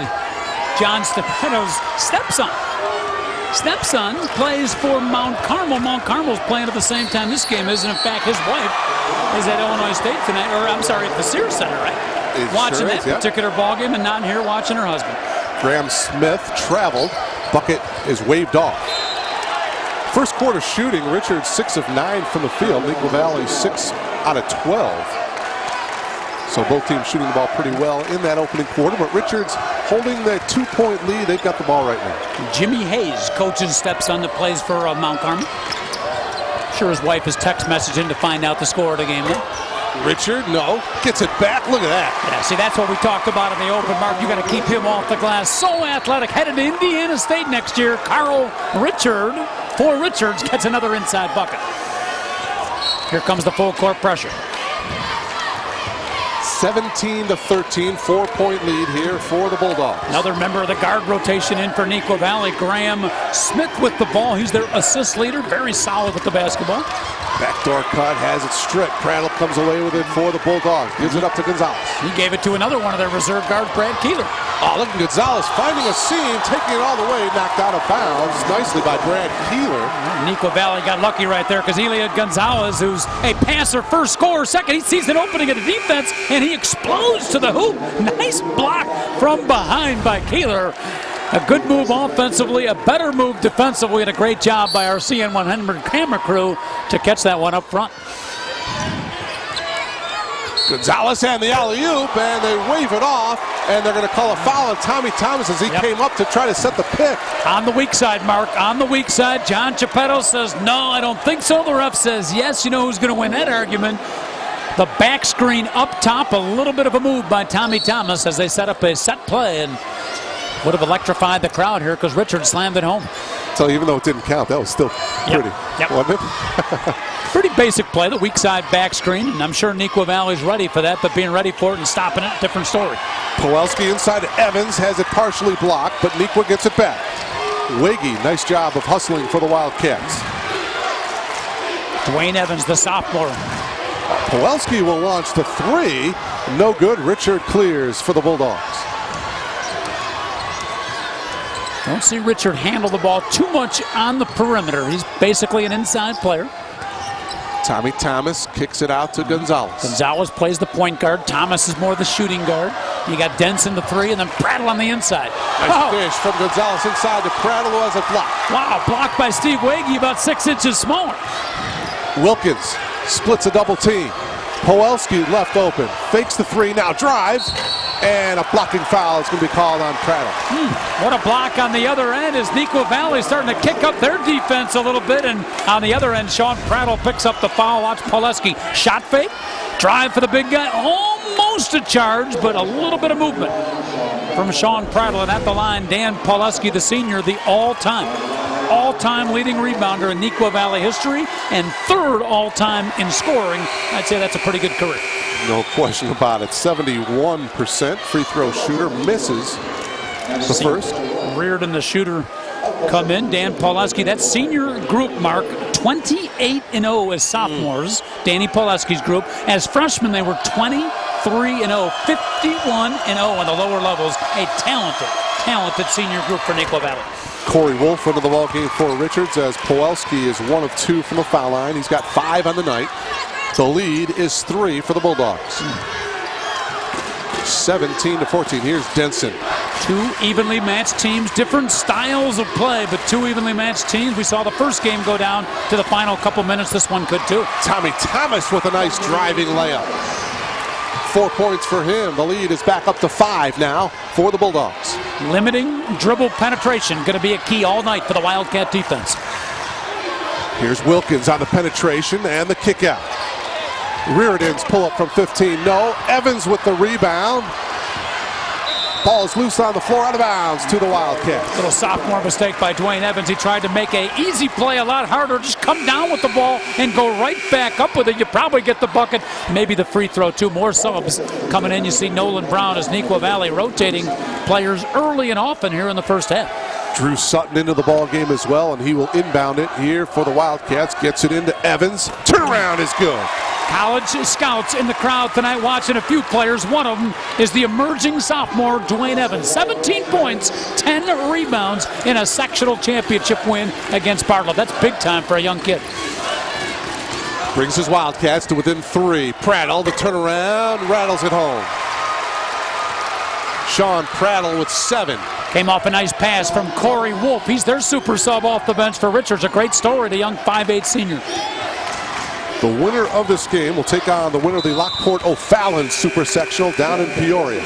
John Stepetto's stepson. Stepson plays for Mount Carmel. Mount Carmel's playing at the same time this game is, and in fact, his wife is at Illinois State tonight, or I'm sorry, at the Sears Center, right? Watching that particular ball game and not here watching her husband. Graham Smith traveled. Bucket is waved off. First quarter shooting, Richards 6 of 9 from the field. Nequa Valley 6 out of 12. So both teams shooting the ball pretty well in that opening quarter, but Richards holding that 2-point lead. They've got the ball right now. Jimmy Hayes, coach's stepson that plays for Mount Carmel. Sure his wife has text messaged him to find out the score of the game. Richard, no, gets it back. Look at that. Yeah, see, that's what we talked about in the open, Mark. You got to keep him off the glass. So athletic, headed to Indiana State next year. Carl Richard, for Richards, gets another inside bucket. Here comes the full court pressure. 17-13, 4-point lead here for the Bulldogs. Another member of the guard rotation in for Nequa Valley. Graham Smith with the ball. He's their assist leader. Very solid with the basketball. Backdoor cut, has it stripped. Prattle comes away with it for the Bulldogs. Gives it up to Gonzalez. He gave it to another one of their reserve guards, Brad Keeler. Oh, look at Gonzalez finding a seam, taking it all the way, knocked out of bounds nicely by Brad Keeler. Nequa Valley got lucky right there because Eliot Gonzalez, who's a passer, first scorer, second, he sees an opening at the defense, and he explodes to the hoop. Nice block from behind by Keeler. A good move offensively, a better move defensively, and a great job by our CN100 camera crew to catch that one up front. Gonzalez and the alley-oop, and they wave it off, and they're going to call a foul on Tommy Thomas as he came up to try to set the pick. On the weak side, Mark, on the weak side. John Geppetto says, no, I don't think so. The ref says, yes. You know who's going to win that argument? The back screen up top, a little bit of a move by Tommy Thomas as they set up a set play, and would have electrified the crowd here because Richard slammed it home. So even though it didn't count, that was still pretty, wasn't it? Pretty basic play, the weak side back screen, and I'm sure Nequa Valley's ready for that, but being ready for it and stopping it, different story. Pawelski inside to Evans, has it partially blocked, but Nequa gets it back. Wiggy, nice job of hustling for the Wildcats. Dwayne Evans, the sophomore. Pawelski will launch the three. No good. Richard clears for the Bulldogs. Don't see Richard handle the ball too much on the perimeter. He's basically an inside player. Tommy Thomas kicks it out to Gonzalez. Gonzalez plays the point guard. Thomas is more the shooting guard. You got Denson the three, and then Prattle on the inside. Nice dish from Gonzalez inside to Prattle, who has a block. Wow, blocked by Steve Wagey, about 6 inches smaller. Wilkins splits a double team. Pawelski left open, fakes the three, now drives, and a blocking foul is going to be called on Prattle. What a block on the other end as Nequa Valley starting to kick up their defense a little bit, and on the other end, Sean Prattle picks up the foul. Watch Pawelski, shot fake, drive for the big guy, almost a charge, but a little bit of movement from Sean Prattle, and at the line, Dan Pawelski, the senior, the all-time leading rebounder in Nequa Valley history and third all-time in scoring. I'd say that's a pretty good career. No question about it. 71% free throw shooter, misses the first. Reardon, the shooter, come in. Dan Pawelski, that senior group, Mark, 28-0 as sophomores, Danny Pawelski's group. As freshmen, they were 23-0, 51-0 on the lower levels. A talented senior group for Nequa Valley. Corey Wolf into the ball game for Richards as Pawelski is 1 of 2 from the foul line. He's got 5 on the night. The lead is 3 for the Bulldogs. 17-14. Here's Denson. Two evenly matched teams, different styles of play, but two evenly matched teams. We saw the first game go down to the final couple minutes. This one could too. Tommy Thomas with a nice driving layup. 4 points for him. The lead is back up to 5 now for the Bulldogs. Limiting dribble penetration, going to be a key all night for the Wildcat defense. Here's Wilkins on the penetration and the kick out. Reardon's pull up from 15. No. Evans with the rebound. Ball is loose on the floor, out of bounds to the Wildcats. Little sophomore mistake by Dwayne Evans. He tried to make an easy play a lot harder. Just come down with the ball and go right back up with it. You probably get the bucket. Maybe the free throw too. More subs coming in. You see Nolan Brown as Nequa Valley rotating players early and often here in the first half. Drew Sutton into the ball game as well, and he will inbound it here for the Wildcats. Gets it into Evans. Turnaround is good. College scouts in the crowd tonight watching a few players. One of them is the emerging sophomore Dwayne Evans. 17 points, 10 rebounds in a sectional championship win against Bartlett. That's big time for a young kid. Brings his Wildcats to within 3. Prattle, the turnaround, rattles it home. Sean Prattle with 7. Came off a nice pass from Corey Wolf. He's their super sub off the bench for Richards. A great story, the young 5'8 senior. The winner of this game will take on the winner of the Lockport-O'Fallon Super Sectional down in Peoria.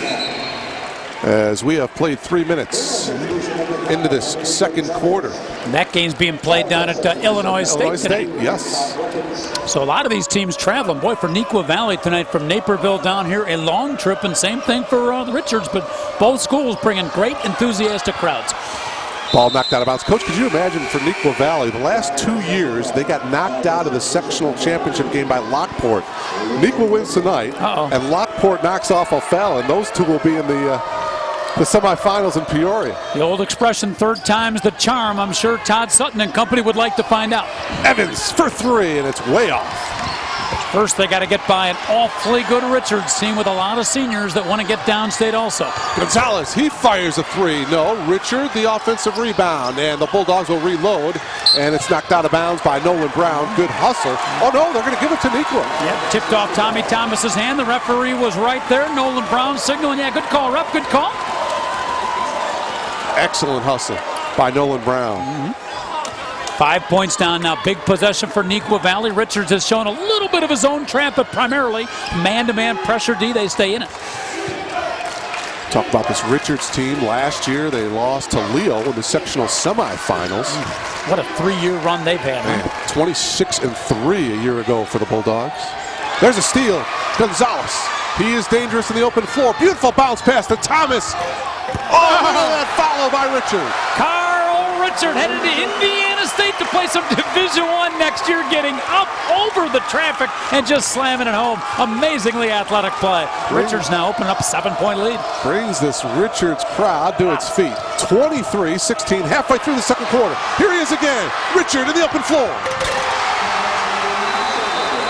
As we have played 3 minutes into this second quarter. And that game's being played down at Illinois State tonight. Yes. So a lot of these teams traveling. Boy, for Nequa Valley tonight from Naperville down here, a long trip, and same thing for the Richards, but both schools bringing great enthusiastic crowds. Ball knocked out of bounds. Coach, could you imagine for Nequa Valley, the last 2 years, they got knocked out of the sectional championship game by Lockport. Nequa wins tonight, and Lockport knocks off O'Fallon. Those two will be in the semifinals in Peoria. The old expression, third time's the charm. I'm sure Todd Sutton and company would like to find out. Evans for 3, and it's way off. First, they got to get by an awfully good Richards team with a lot of seniors that want to get downstate also. Gonzalez, he fires a three. No, Richard, the offensive rebound, and the Bulldogs will reload, and it's knocked out of bounds by Nolan Brown. Good hustle. Oh, no, they're going to give it to Nequa. Yeah, tipped off Tommy Thomas's hand. The referee was right there. Nolan Brown signaling, yeah, good call, ref, good call. Excellent hustle by Nolan Brown. Mm-hmm. 5 points down now. Big possession for Nequa Valley. Richards has shown a little bit of his own trap, but primarily man-to-man pressure D. They stay in it. Talk about this Richards team. Last year, they lost to Leo in the sectional semifinals. What a 3-year run they've had. 26-3 a year ago for the Bulldogs. There's a steal. Gonzalez. He is dangerous in the open floor. Beautiful bounce pass to Thomas. Oh, that follow by Richard. Carl Richard headed to Indiana State to play some Division I next year, getting up over the traffic and just slamming it home. Amazingly athletic play. Richards now opening up a 7-point lead. Brings this Richards crowd to its feet. 23-16, halfway through the second quarter. Here he is again. Richard in the open floor.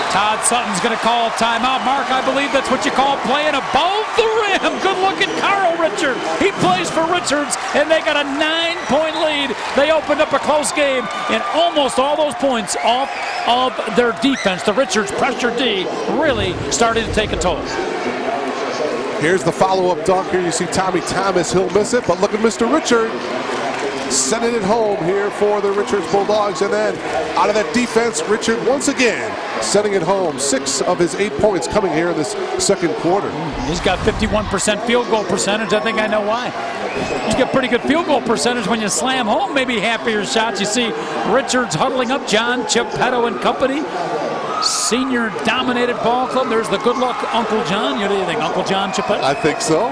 Todd Sutton's going to call timeout. Mark, I believe that's what you call playing above the rim. Good look at Carl Richard. He plays for Richards, and they got a 9-point lead. They opened up a close game, and almost all those points off of their defense. The Richards pressure D really started to take a toll. Here's the follow-up dunk. Here you see Tommy Thomas. He'll miss it, but look at Mr. Richard. Sending it home here for the Richards Bulldogs. And then out of that defense, Richard once again sending it home. 6 of his 8 points coming here in this second quarter. He's got 51% field goal percentage. I think I know why. You get pretty good field goal percentage when you slam home maybe half of your shots. You see Richards huddling up, John Chippetto and company. Senior dominated ball club. There's the good luck Uncle John. What do you think, Uncle John Chippetto? I think so.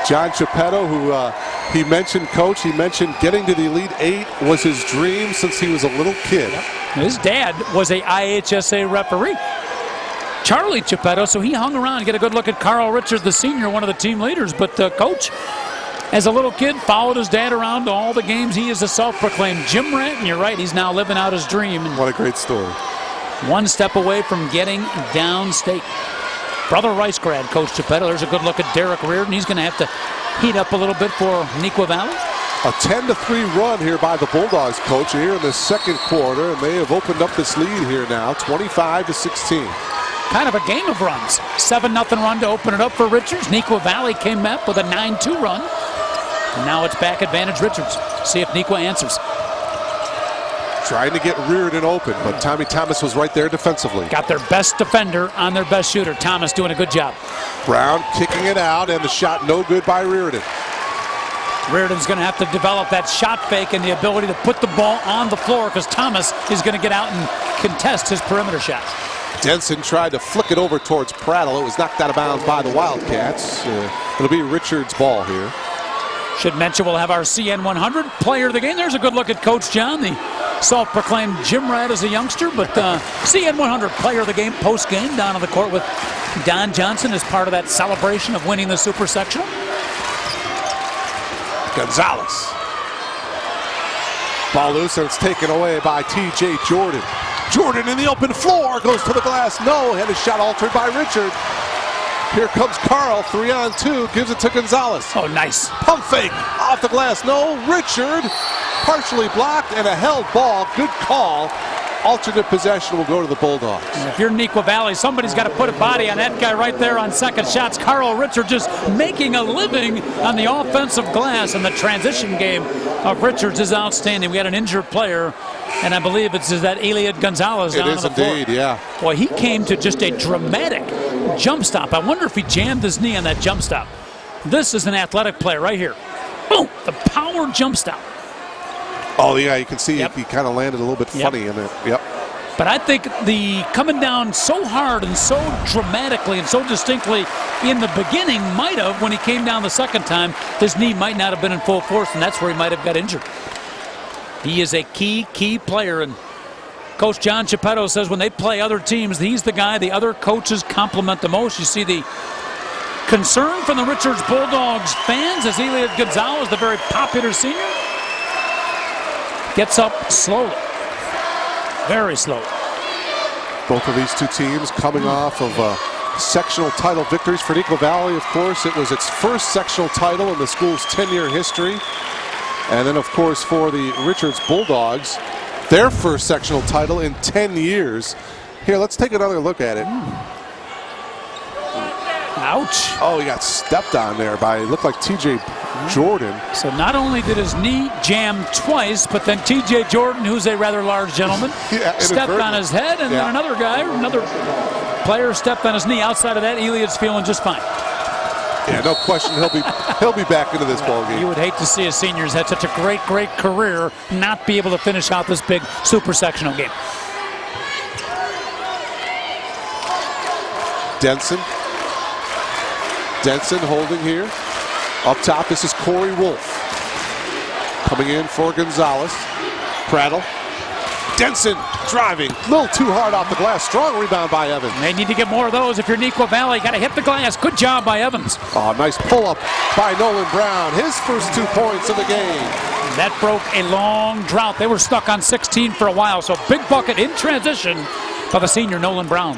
John Chippetto, who he mentioned, Coach, he mentioned getting to the Elite Eight was his dream since he was a little kid. Yep. His dad was a IHSA referee, Charlie Chippetto, so he hung around to get a good look at Carl Richards, the senior, one of the team leaders. But Coach, as a little kid, followed his dad around to all the games. He is a self-proclaimed gym rat, and you're right, he's now living out his dream. What a great story. One step away from getting downstate. Brother Rice grad, Coach Chippetto. There's a good look at Derek Reardon. He's going to have to heat up a little bit for Nequa Valley. A 10-3 run here by the Bulldogs, Coach, here in the second quarter, and they have opened up this lead here now, 25-16. Kind of a game of runs. 7-0 run to open it up for Richards. Nequa Valley came up with a 9-2 run. And now it's back advantage Richards. See if Nequa answers. Trying to get Reardon open, but Tommy Thomas was right there defensively. Got their best defender on their best shooter. Thomas doing a good job. Brown kicking it out, and the shot no good by Reardon. Reardon's going to have to develop that shot fake and the ability to put the ball on the floor because Thomas is going to get out and contest his perimeter shot. Denson tried to flick it over towards Prattle. It was knocked out of bounds by the Wildcats. It'll be Richards' ball here. Should mention we'll have our CN 100 player of the game. There's a good look at Coach John, the self-proclaimed gym rat as a youngster, but CN 100 player of the game post-game down on the court with Don Johnson as part of that celebration of winning the Super Sectional. Gonzalez. Ball loose, and it's taken away by T.J. Jordan. Jordan in the open floor, goes to the glass. No, had his shot altered by Richard. Here comes Carl, 3-on-2, gives it to Gonzalez. Oh, nice. Pump fake, off the glass. No, Richard, partially blocked, and a held ball. Good call. Alternate possession will go to the Bulldogs. If you're Nequa Valley, somebody's got to put a body on that guy right there on second shots. Carl Richard just making a living on the offensive glass, and the transition game of Richards is outstanding. We had an injured player, and I believe it's that Eliad Gonzalez down on the floor. It is indeed, yeah. Boy, he came to just a dramatic jump stop. I wonder if he jammed his knee on that jump stop. This is an athletic player right here. Boom, the power jump stop. Oh, yeah, you can see he kind of landed a little bit funny in it. Yep. But I think the coming down so hard and so dramatically and so distinctly in the beginning might have, when he came down the second time, his knee might not have been in full force, and that's where he might have got injured. He is a key player, and Coach John Chippetto says when they play other teams, he's the guy the other coaches compliment the most. You see the concern from the Richards Bulldogs fans as Eliad Gonzalez, the very popular senior, gets up slowly, very slowly. Both of these two teams coming off of sectional title victories. For Nequa Valley, of course, it was its first sectional title in the school's 10-year history. And then, of course, for the Richards Bulldogs, their first sectional title in 10 years. Here, let's take another look at it. Ouch. Oh, he got stepped on there by, looked like TJ Jordan. So not only did his knee jam twice, but then TJ Jordan, who's a rather large gentleman, stepped on his head, and then another player stepped on his knee. Outside of that, Eliad's feeling just fine. Yeah, no question. He'll be back into this ball game. You would hate to see his seniors had such a great career not be able to finish out this big super sectional game. Denson holding here. Up top, this is Corey Wolf. Coming in for Gonzalez. Prattle. Denson driving. A little too hard off the glass. Strong rebound by Evans. They need to get more of those if you're Nequa Valley. Got to hit the glass. Good job by Evans. Oh, nice pull-up by Nolan Brown. His first 2 points of the game. That broke a long drought. They were stuck on 16 for a while, so big bucket in transition by the senior Nolan Brown.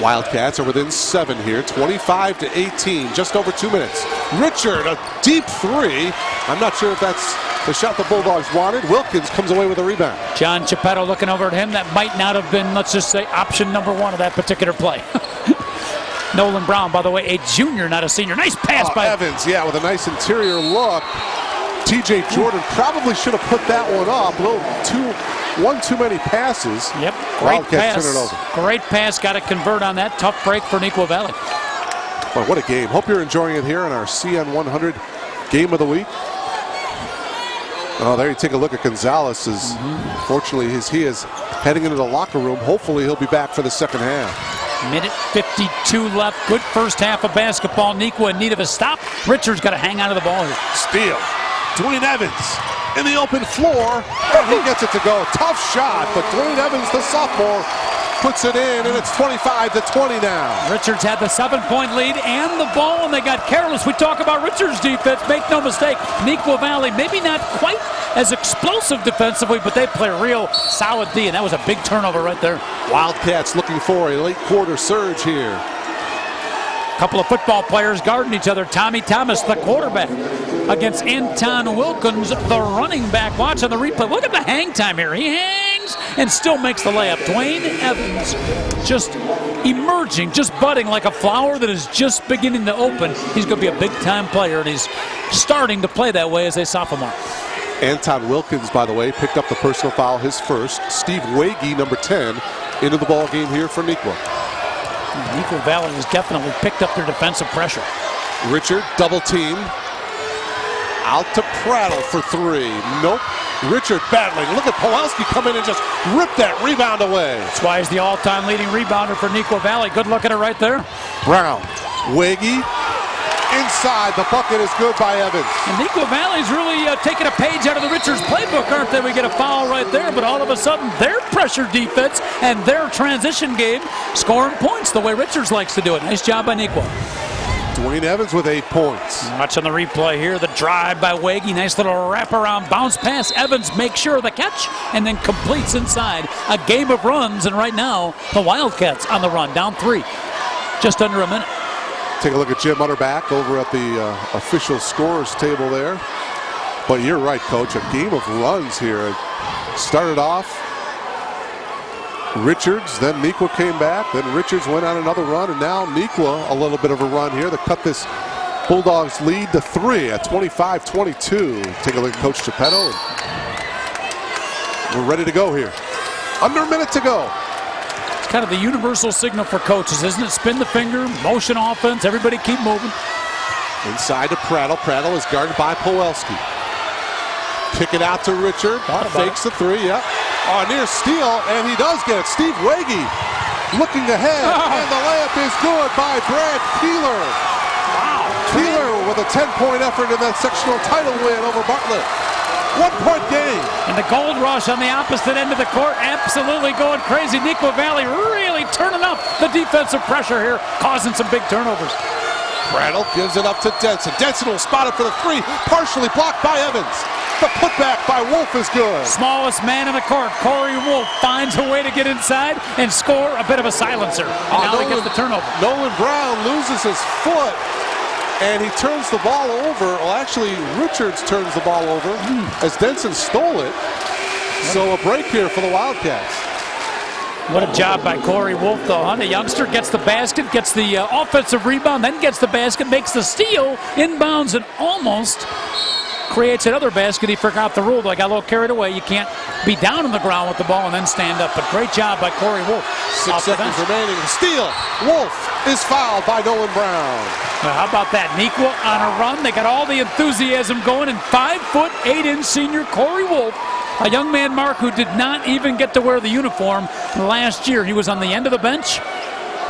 Wildcats are within 7 here, 25-18, just over 2 minutes. Richard, a deep 3. I'm not sure if that's the shot the Bulldogs wanted. Wilkins comes away with a rebound. John Geppetto looking over at him. That might not have been, let's just say, option number 1 of that particular play. Nolan Brown, by the way, a junior, not a senior. Nice pass by Evans, yeah, with a nice interior look. TJ Jordan probably should have put that one up. One too many passes. Yep, great Wildcats pass. turn it over. Great pass, got to convert on that. Tough break for Nequa Valley. But what a game. Hope you're enjoying it here in our CN 100 Game of the Week. Oh, there you take a look at Gonzalez. Fortunately, he is heading into the locker room. Hopefully, he'll be back for the second half. Minute 52 left. Good first half of basketball. Nequa in need of a stop. Richards got to hang out of the ball here. Steal. Dwayne Evans in the open floor, and he gets it to go. Tough shot, but Dwayne Evans, the sophomore, puts it in, and it's 25-20 now. Richards had the 7-point lead and the ball, and they got careless. We talk about Richards' defense. Make no mistake, Nequa Valley, maybe not quite as explosive defensively, but they play real solid D, and that was a big turnover right there. Wildcats looking for a late quarter surge here. A couple of football players guarding each other. Tommy Thomas, the quarterback, against Anton Wilkins, the running back. Watch on the replay. Look at the hang time here. He hangs and still makes the layup. Dwayne Evans just emerging, just budding like a flower that is just beginning to open. He's going to be a big-time player, and he's starting to play that way as a sophomore. Anton Wilkins, by the way, picked up the personal foul, his first. Steve Wagey, number 10, into the ball game here for Nequa. Nequa Valley has definitely picked up their defensive pressure. Richard, double team. Out to Prattle for 3. Nope. Richard battling. Look at Pawlowski come in and just rip that rebound away. That's why he's the all-time leading rebounder for Nequa Valley. Good look at it right there. Brown. Wagey. Inside. The bucket is good by Evans. And Nequa Valley's really taking a page out of the Richards playbook, aren't they? We get a foul right there, but all of a sudden their pressure defense and their transition game scoring points the way Richards likes to do it. Nice job by Nequa. Dwayne Evans with 8 points. Watch on the replay here, the drive by Wagey. Nice little wraparound bounce pass. Evans makes sure of the catch and then completes inside. A game of runs, and right now the Wildcats on the run, down 3. Just under a minute. Take a look at Jim Utterback over at the official scorers table there. But you're right, Coach. A game of runs here. Started off Richards, then Nequa came back, then Richards went on another run, and now Nequa a little bit of a run here to cut this Bulldogs lead to 3 at 25-22. Take a look at Coach Geppetto. We're ready to go here. Under a minute to go. It's kind of the universal signal for coaches, isn't it? Spin the finger, motion offense, everybody keep moving. Inside to Prattle. Prattle is guarded by Pawlowski. Kick it out to Richard. Fakes the 3, yep. Oh, near steal, and he does get it. Steve Wagey looking ahead, and the layup is good by Brad Keeler. Wow. Keeler with a 10-point effort in that sectional title win over Bartlett. 1-point game. And the gold rush on the opposite end of the court, absolutely going crazy. Nequa Valley really turning up the defensive pressure here, causing some big turnovers. Prattle gives it up to Denson. Denson will spot it for the 3, partially blocked by Evans. The putback by Wolf is good. Smallest man in the court, Corey Wolf, finds a way to get inside and score a bit of a silencer. And now he gets the turnover. Nolan Brown loses his foot, and he turns the ball over. Well, actually, Richards turns the ball over as Denson stole it. So a break here for the Wildcats. What a job by Corey Wolf, though, huh? The youngster gets the basket, gets the offensive rebound, then gets the basket, makes the steal, inbounds, and almost creates another basket. He forgot the rule, though. I got a little carried away. You can't be down on the ground with the ball and then stand up. But great job by Corey Wolf. 6 seconds remaining. Steal. Wolf is fouled by Nolan Brown. Well, how about that? Nequa on a run. They got all the enthusiasm going, and 5'8" senior Corey Wolf, a young man, Mark, who did not even get to wear the uniform last year. He was on the end of the bench.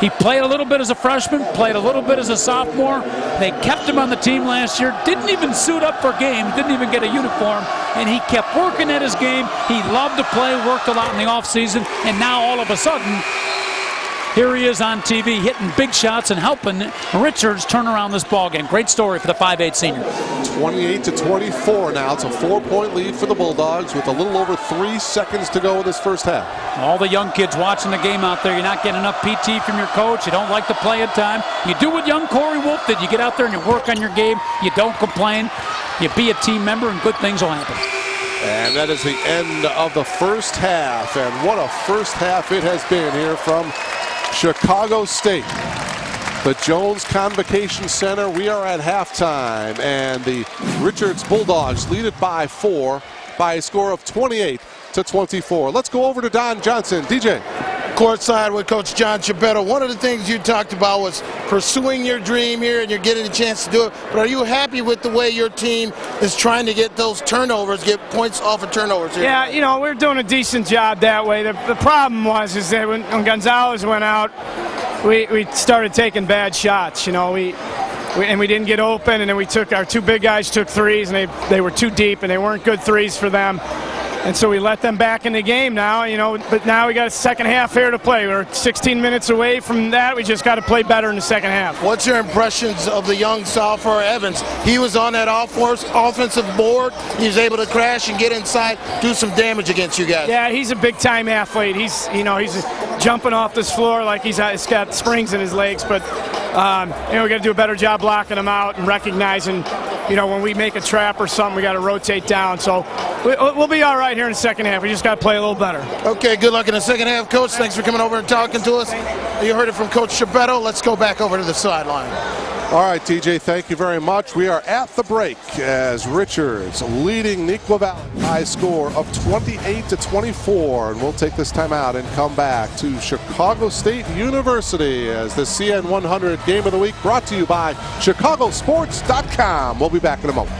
He played a little bit as a freshman, played a little bit as a sophomore. They kept him on the team last year, didn't even suit up for games, didn't even get a uniform, and he kept working at his game. He loved to play, worked a lot in the offseason, and now all of a sudden, here he is on TV hitting big shots and helping Richards turn around this ball game. Great story for the 5'8" senior. 28-24 now. It's a 4-point lead for the Bulldogs with a little over 3 seconds to go in this first half. All the young kids watching the game out there, you're not getting enough PT from your coach. You don't like to play at time. You do what young Corey Wolf did. You get out there and you work on your game. You don't complain. You be a team member and good things will happen. And that is the end of the first half. And what a first half it has been here from Chicago State. The Jones Convocation Center. We are at halftime, and the Richards Bulldogs lead it by 4 by a score of 28-24. Let's go over to Don Johnson. DJ. Courtside with Coach John Chiappetto. One of the things you talked about was pursuing your dream here, and you're getting a chance to do it. But are you happy with the way your team is trying to get those turnovers, get points off of turnovers here? Yeah, you know, we're doing a decent job that way. The problem is that when Gonzalez went out, we started taking bad shots. You know, we didn't get open, and then we took our two big guys took threes, and they were too deep, and they weren't good threes for them. And so we let them back in the game now, you know, but now we got a second half here to play. We're 16 minutes away from that. We just got to play better in the second half. What's your impressions of the young sophomore Evans? He was on that offensive board. He was able to crash and get inside, do some damage against you guys. Yeah, he's a big-time athlete. He's jumping off this floor like he's got springs in his legs. But, we got to do a better job blocking him out and recognizing, when we make a trap or something, we got to rotate down. So we'll be all right here in the second half. We just got to play a little better. Okay, good luck in the second half, Coach. Thanks for coming over and talking to us. You heard it from Coach Chiappetto. Let's go back over to the sideline. All right, TJ, thank you very much. We are at the break as Richards leading Nequa Valley by a score of 28-24. And we'll take this time out and come back to Chicago State University as the CN100 Game of the Week brought to you by ChicagoSports.com. We'll be back in a moment.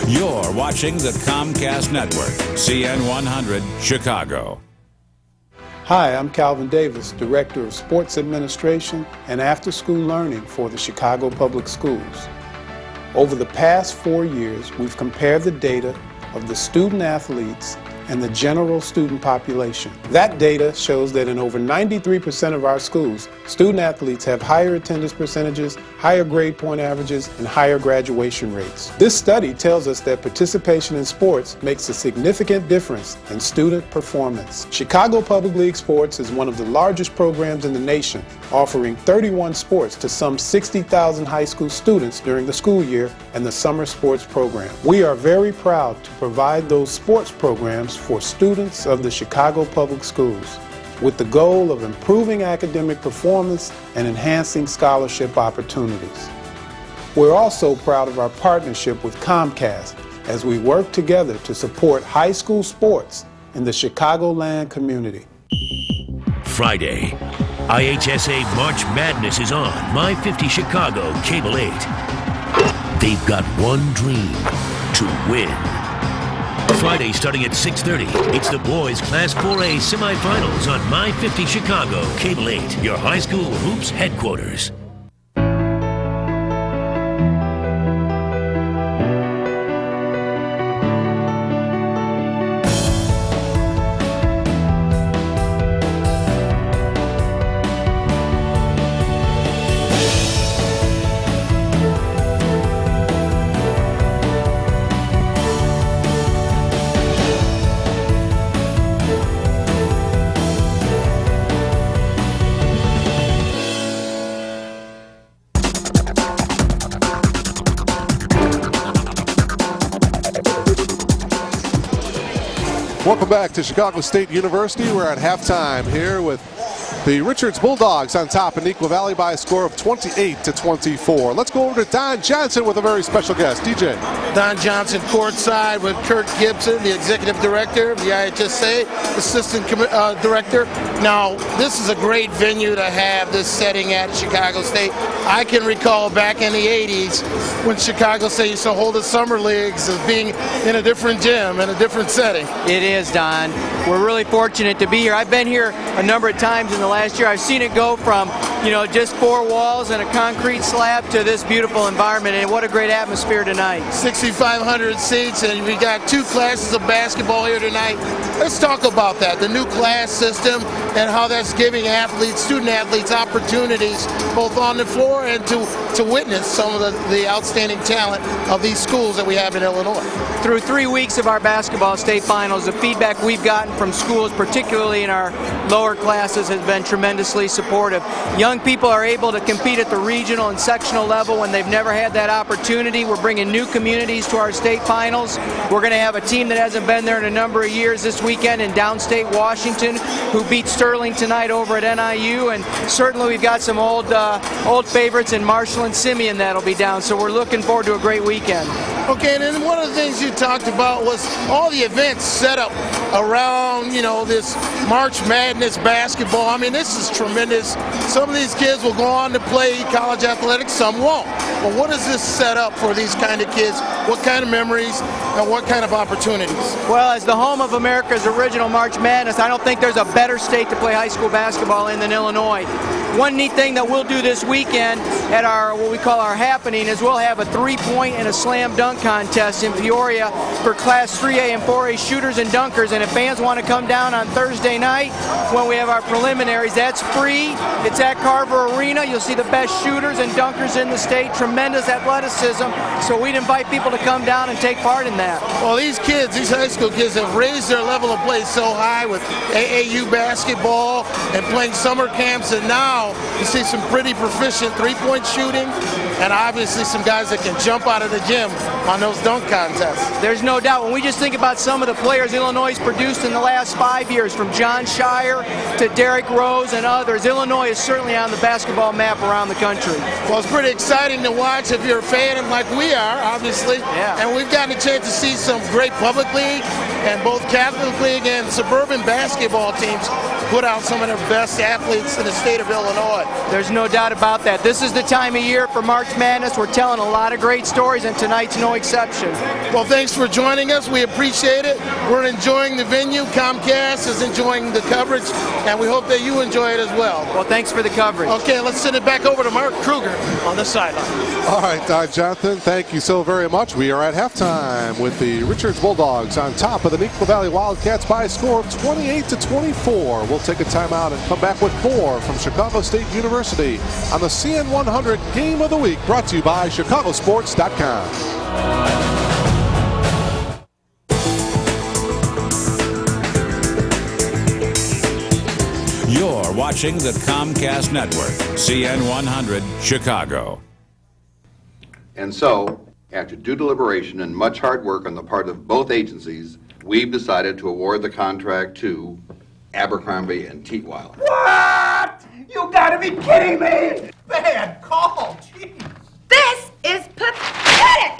You're watching the Comcast Network, CN100 Chicago. Hi, I'm Calvin Davis, Director of Sports Administration and After School Learning for the Chicago Public Schools. Over the past 4 years, we've compared the data of the student athletes and the general student population. That data shows that in over 93% of our schools, student athletes have higher attendance percentages, higher grade point averages, and higher graduation rates. This study tells us that participation in sports makes a significant difference in student performance. Chicago Public League Sports is one of the largest programs in the nation, offering 31 sports to some 60,000 high school students during the school year and the summer sports program. We are very proud to provide those sports programs for students of the Chicago Public Schools, with the goal of improving academic performance and enhancing scholarship opportunities. We're also proud of our partnership with Comcast as we work together to support high school sports in the Chicagoland community. Friday, IHSA March Madness is on My 50 Chicago Cable 8. They've got one dream: to win. Friday starting at 6:30, it's the boys Class 4A semifinals on My 50 Chicago Cable 8, your high school hoops headquarters. Welcome back to Chicago State University. We're at halftime here with the Richards Bulldogs on top in Nequa Valley by a score of 28-24. Let's go over to Don Johnson with a very special guest. DJ. Don Johnson courtside with Kurt Gibson, the executive director of the IHSA, assistant director. Now, this is a great venue to have this setting at Chicago State. I can recall back in the 80s when Chicago State used to hold the summer leagues as being in a different gym, in a different setting. It is, Don. We're really fortunate to be here. I've been here a number of times in the last year. I've seen it go from, just 4 walls and a concrete slab to this beautiful environment, and what a great atmosphere tonight. 6,500 seats, and we got 2 classes of basketball here tonight. Let's talk about that, the new class system and how that's giving student athletes opportunities both on the floor and to witness some of the outstanding talent of these schools that we have in Illinois. Through 3 weeks of our basketball state finals, the feedback we've gotten from schools, particularly in our lower classes, has been tremendously supportive. Young people are able to compete at the regional and sectional level when they've never had that opportunity. We're bringing new communities to our state finals. We're going to have a team that hasn't been there in a number of years this weekend in downstate Washington, who beat Sterling tonight over at NIU, and certainly we've got some old favorites in Marshall and Simeon that'll be down, so we're looking forward to a great weekend. Okay, and then one of the things you talked about was all the events set up around, this March Madness basketball. I mean, this is tremendous. Some of these kids will go on to play college athletics, some won't. But what does this set up for these kind of kids? What kind of memories and what kind of opportunities? Well, as the home of America's original March Madness, I don't think there's a better state to play high school basketball in than Illinois. One neat thing that we'll do this weekend at our what we call our happening is we'll have a 3-point and a slam dunk contest in Peoria for Class 3A and 4A shooters and dunkers. And if fans want to come down on Thursday night when we have our preliminaries, that's free. It's at Carver Arena. You'll see the best shooters and dunkers in the state. Tremendous athleticism. So we'd invite people to come down and take part in that. Well, these high school kids have raised their level of play so high with AAU basketball and playing summer camps, and now you see some pretty proficient 3-point shooting and obviously some guys that can jump out of the gym on those dunk contests. There's no doubt. When we just think about some of the players Illinois has produced in the last 5 years, from John Shire to Derrick Rose and others, Illinois is certainly on the basketball map around the country. Well, it's pretty exciting to watch if you're a fan, and like we are, obviously. Yeah. And we've gotten a chance to see some great public league and both Catholic league and suburban basketball teams put out some of the best athletes in the state of Illinois. There's no doubt about that. This is the time of year for March Madness. We're telling a lot of great stories, and tonight's no exception. Well, thanks for joining us. We appreciate it. We're enjoying the venue. Comcast is enjoying the coverage, and we hope that you enjoy it as well. Well, thanks for the coverage. Okay, let's send it back over to Mark Kruger on the sideline. All right, Jonathan, thank you so very much. We are at halftime with the Richards Bulldogs on top of the Nequa Valley Wildcats by a score of 28-24. We'll take a timeout and come back with more from Chicago State University on the CN100 Game of the Week, brought to you by ChicagoSports.com. You're watching the Comcast Network, CN100 Chicago. And so, after due deliberation and much hard work on the part of both agencies, we've decided to award the contract to Abercrombie and Tietweiler. What? You gotta be kidding me! Bad call, jeez. This is pathetic!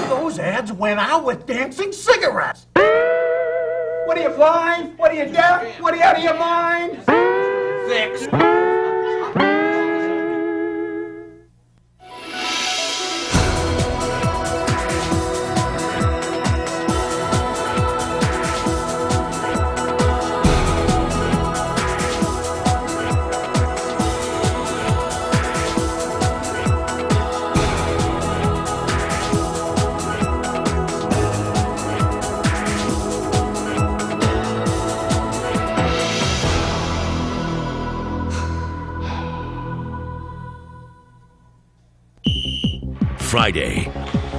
Those ads went out with dancing cigarettes. What are you, blind? What are you, deaf? What are you, out of your mind? Six. Friday,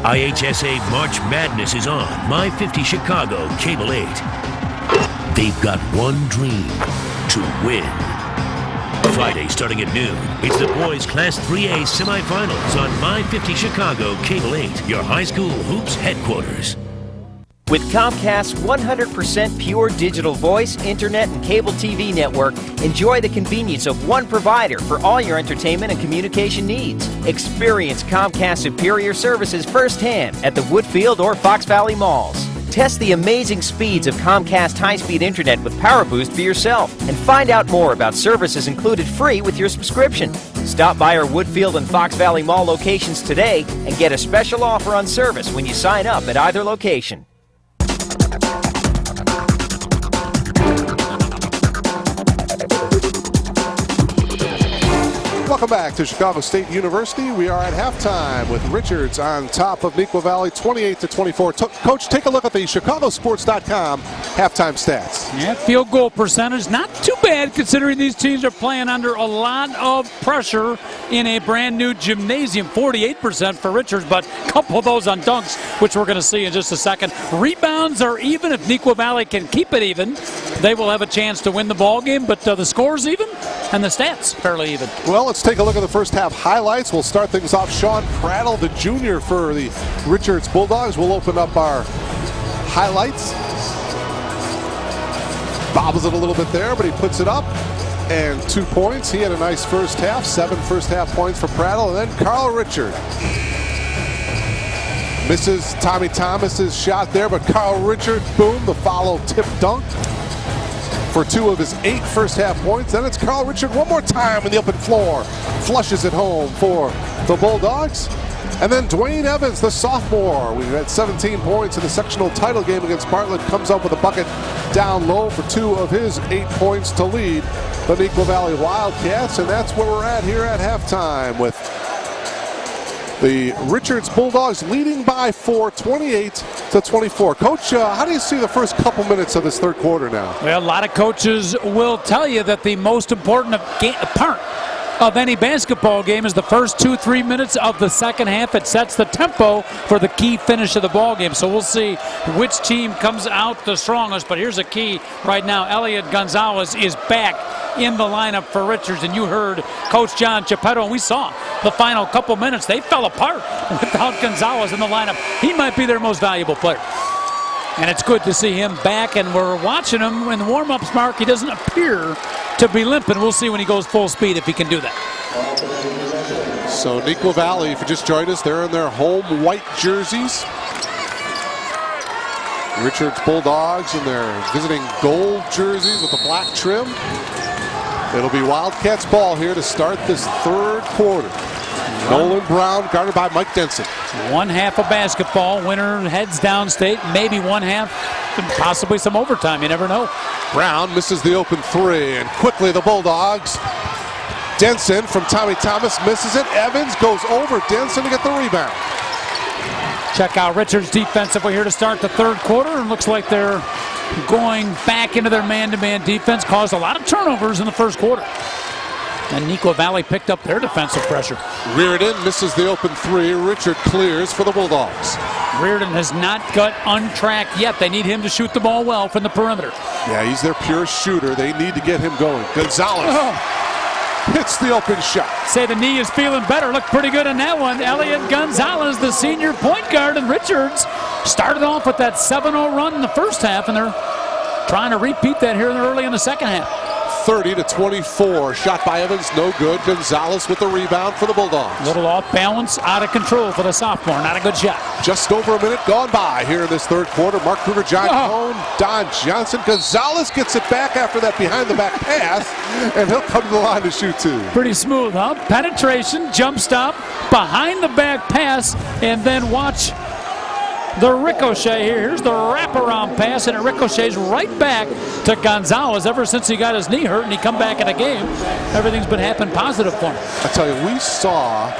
IHSA March Madness is on My 50 Chicago Cable 8. They've got one dream: to win. Friday starting at noon, it's the boys Class 3A semifinals on My 50 Chicago Cable 8, your high school hoops headquarters. With Comcast's 100% pure digital voice, internet, and cable TV network, enjoy the convenience of one provider for all your entertainment and communication needs. Experience Comcast superior services firsthand at the Woodfield or Fox Valley malls. Test the amazing speeds of Comcast high-speed internet with Power Boost for yourself and find out more about services included free with your subscription. Stop by our Woodfield and Fox Valley Mall locations today and get a special offer on service when you sign up at either location. Welcome back to Chicago State University. We are at halftime with Richards on top of Nequa Valley, 28-24. Coach, take a look at the ChicagoSports.com halftime stats. Yeah, field goal percentage, not too bad considering these teams are playing under a lot of pressure in a brand new gymnasium. 48% for Richards, but a couple of those on dunks, which we're going to see in just a second. Rebounds are even. If Nequa Valley can keep it even, they will have a chance to win the ball game, but the score's even and the stats fairly even. Well, let's take a look at the first half highlights. We'll start things off. Sean Prattle, the junior for the Richards Bulldogs, will open up our highlights. Bobbles it a little bit there, but he puts it up. And 2 points. He had a nice first half. 7 first half points for Prattle. And then Carl Richard misses Tommy Thomas's shot there, but Carl Richard, boom, the follow tip dunk for 2 of his 8 first half points. Then it's Carl Richard one more time in the open floor. Flushes it home for the Bulldogs. And then Dwayne Evans, the sophomore. We had 17 points in the sectional title game against Bartlett. Comes up with a bucket down low for 2 of his 8 points to lead the Nequa Valley Wildcats. And that's where we're at here at halftime with the Richards Bulldogs leading by 4, 28-24. Coach, how do you see the first couple minutes of this third quarter now? Well, a lot of coaches will tell you that the most important part of any basketball game is the first 2-3 minutes of the second half. It sets the tempo for the key finish of the ball game. So we'll see which team comes out the strongest. But here's a key right now. Elliot Gonzalez is back in the lineup for Richards, and you heard Coach John Geppetto, and we saw the final couple minutes. They fell apart without Gonzalez in the lineup. He might be their most valuable player. And it's good to see him back, and we're watching him in the warm-ups, Mark. He doesn't appear to be limping. We'll see when he goes full speed if he can do that. So Nequa Valley, if you just joined us, they're in their home white jerseys. Richards Bulldogs in their visiting gold jerseys with the black trim. It'll be Wildcats ball here to start this third quarter. Nolan Brown guarded by Mike Denson. One half of basketball. Winner heads downstate. Maybe one half, possibly some overtime. You never know. Brown misses the open 3, and quickly the Bulldogs. Denson from Tommy Thomas misses it. Evans goes over Denson to get the rebound. Check out Richards defensively here to start the third quarter. And looks like they're going back into their man-to-man defense. Caused a lot of turnovers in the first quarter. And Nequa Valley picked up their defensive pressure. Reardon misses the open 3. Richard clears for the Bulldogs. Reardon has not got untracked yet. They need him to shoot the ball well from the perimeter. Yeah, he's their pure shooter. They need to get him going. Gonzalez hits the open shot. Say the knee is feeling better. Looked pretty good in that one. Elliot Gonzalez, the senior point guard, and Richards started off with that 7-0 run in the first half, and they're trying to repeat that here early in the second half. 30-24. Shot by Evans, no good. Gonzalez with the rebound for the Bulldogs. A little off balance, out of control for the sophomore. Not a good shot. Just over a minute gone by here in this third quarter. Mark Kruger, John Cohn, Don Johnson. Gonzalez gets it back after that behind-the-back pass, and he'll come to the line to shoot 2. Pretty smooth, huh? Penetration, jump stop, behind-the-back pass, and then watch the ricochet here. Here's the wraparound pass, and it ricochets right back to Gonzalez. Ever since he got his knee hurt and he come back in a game, everything's been happening positive for him. I tell you, we saw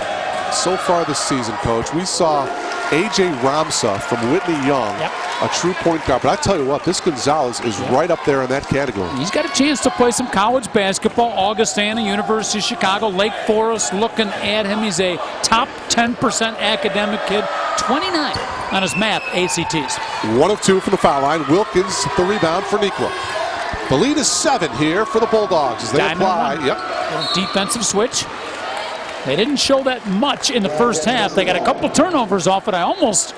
so far this season, Coach, we saw A.J. Ramsa from Whitney Young, a true point guard. But I tell you what, this Gonzalez is right up there in that category. He's got a chance to play some college basketball. Augustana, University of Chicago, Lake Forest looking at him. He's a top 10% academic kid, 29 on his math ACTs. 1 of 2 from the foul line. Wilkins, the rebound for Nequa. The lead is 7 here for the Bulldogs as they apply. Defensive switch. They didn't show that much in the first half. They got a couple turnovers off it. I almost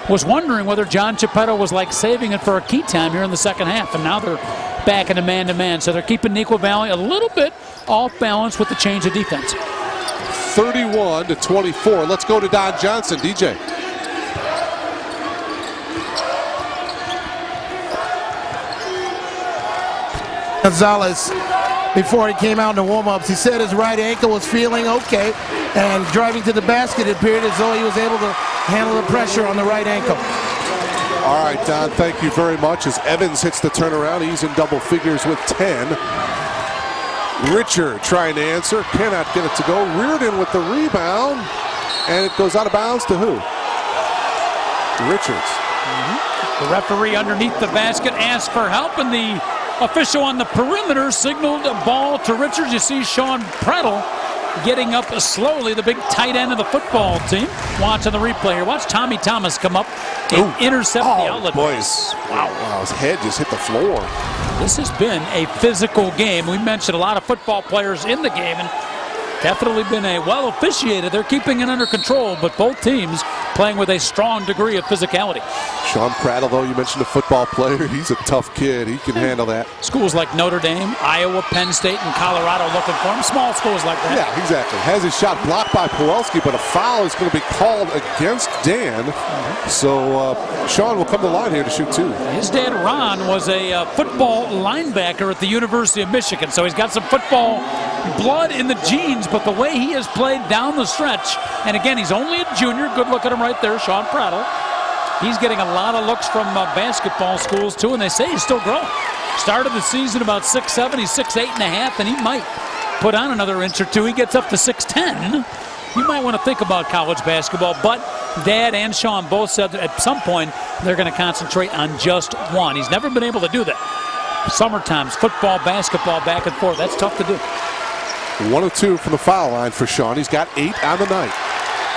was wondering whether John Geppetto was like saving it for a key time here in the second half, and now they're back into man-to-man. So they're keeping Nequa Valley a little bit off balance with the change of defense. 31-24. Let's go to Don Johnson. DJ. Gonzalez, before he came out in the warm-ups, he said his right ankle was feeling okay, and driving to the basket, it appeared as though he was able to handle the pressure on the right ankle. All right, Don, thank you very much. As Evans hits the turnaround, he's in double figures with 10. Richard trying to answer, cannot get it to go. Reardon with the rebound, and it goes out of bounds to who? Richards. The referee underneath the basket asked for help, and the official on the perimeter signaled a ball to Richards. You see Sean Prattle getting up slowly, the big tight end of the football team. Watching the replay here. Watch Tommy Thomas come up and intercept the outlet. Boys. Wow, his head just hit the floor. This has been a physical game. We mentioned a lot of football players in the game, and definitely been a well officiated. They're keeping it under control, but both teams playing with a strong degree of physicality. Sean Prattle, though, you mentioned a football player. He's a tough kid. He can handle that. Schools like Notre Dame, Iowa, Penn State, and Colorado looking for him. Small schools like that. Yeah, exactly. Has his shot blocked by Pawelski, but a foul is going to be called against Dan. So Sean will come to the line here to shoot two. His dad, Ron, was a football linebacker at the University of Michigan, so he's got some football blood in the genes, but the way he has played down the stretch, and again, he's only a junior. Good look at him right there, Sean Prattle. He's getting a lot of looks from basketball schools, too, and they say he's still growing. Started the season about 6'7", he's 6'8.5", and he might put on another inch or two. He gets up to 6'10". You might want to think about college basketball, but Dad and Sean both said that at some point they're going to concentrate on just one. He's never been able to do that. Summertimes, football, basketball, back and forth, that's tough to do. 1 of 2 from the foul line for Sean. He's got 8 on the night.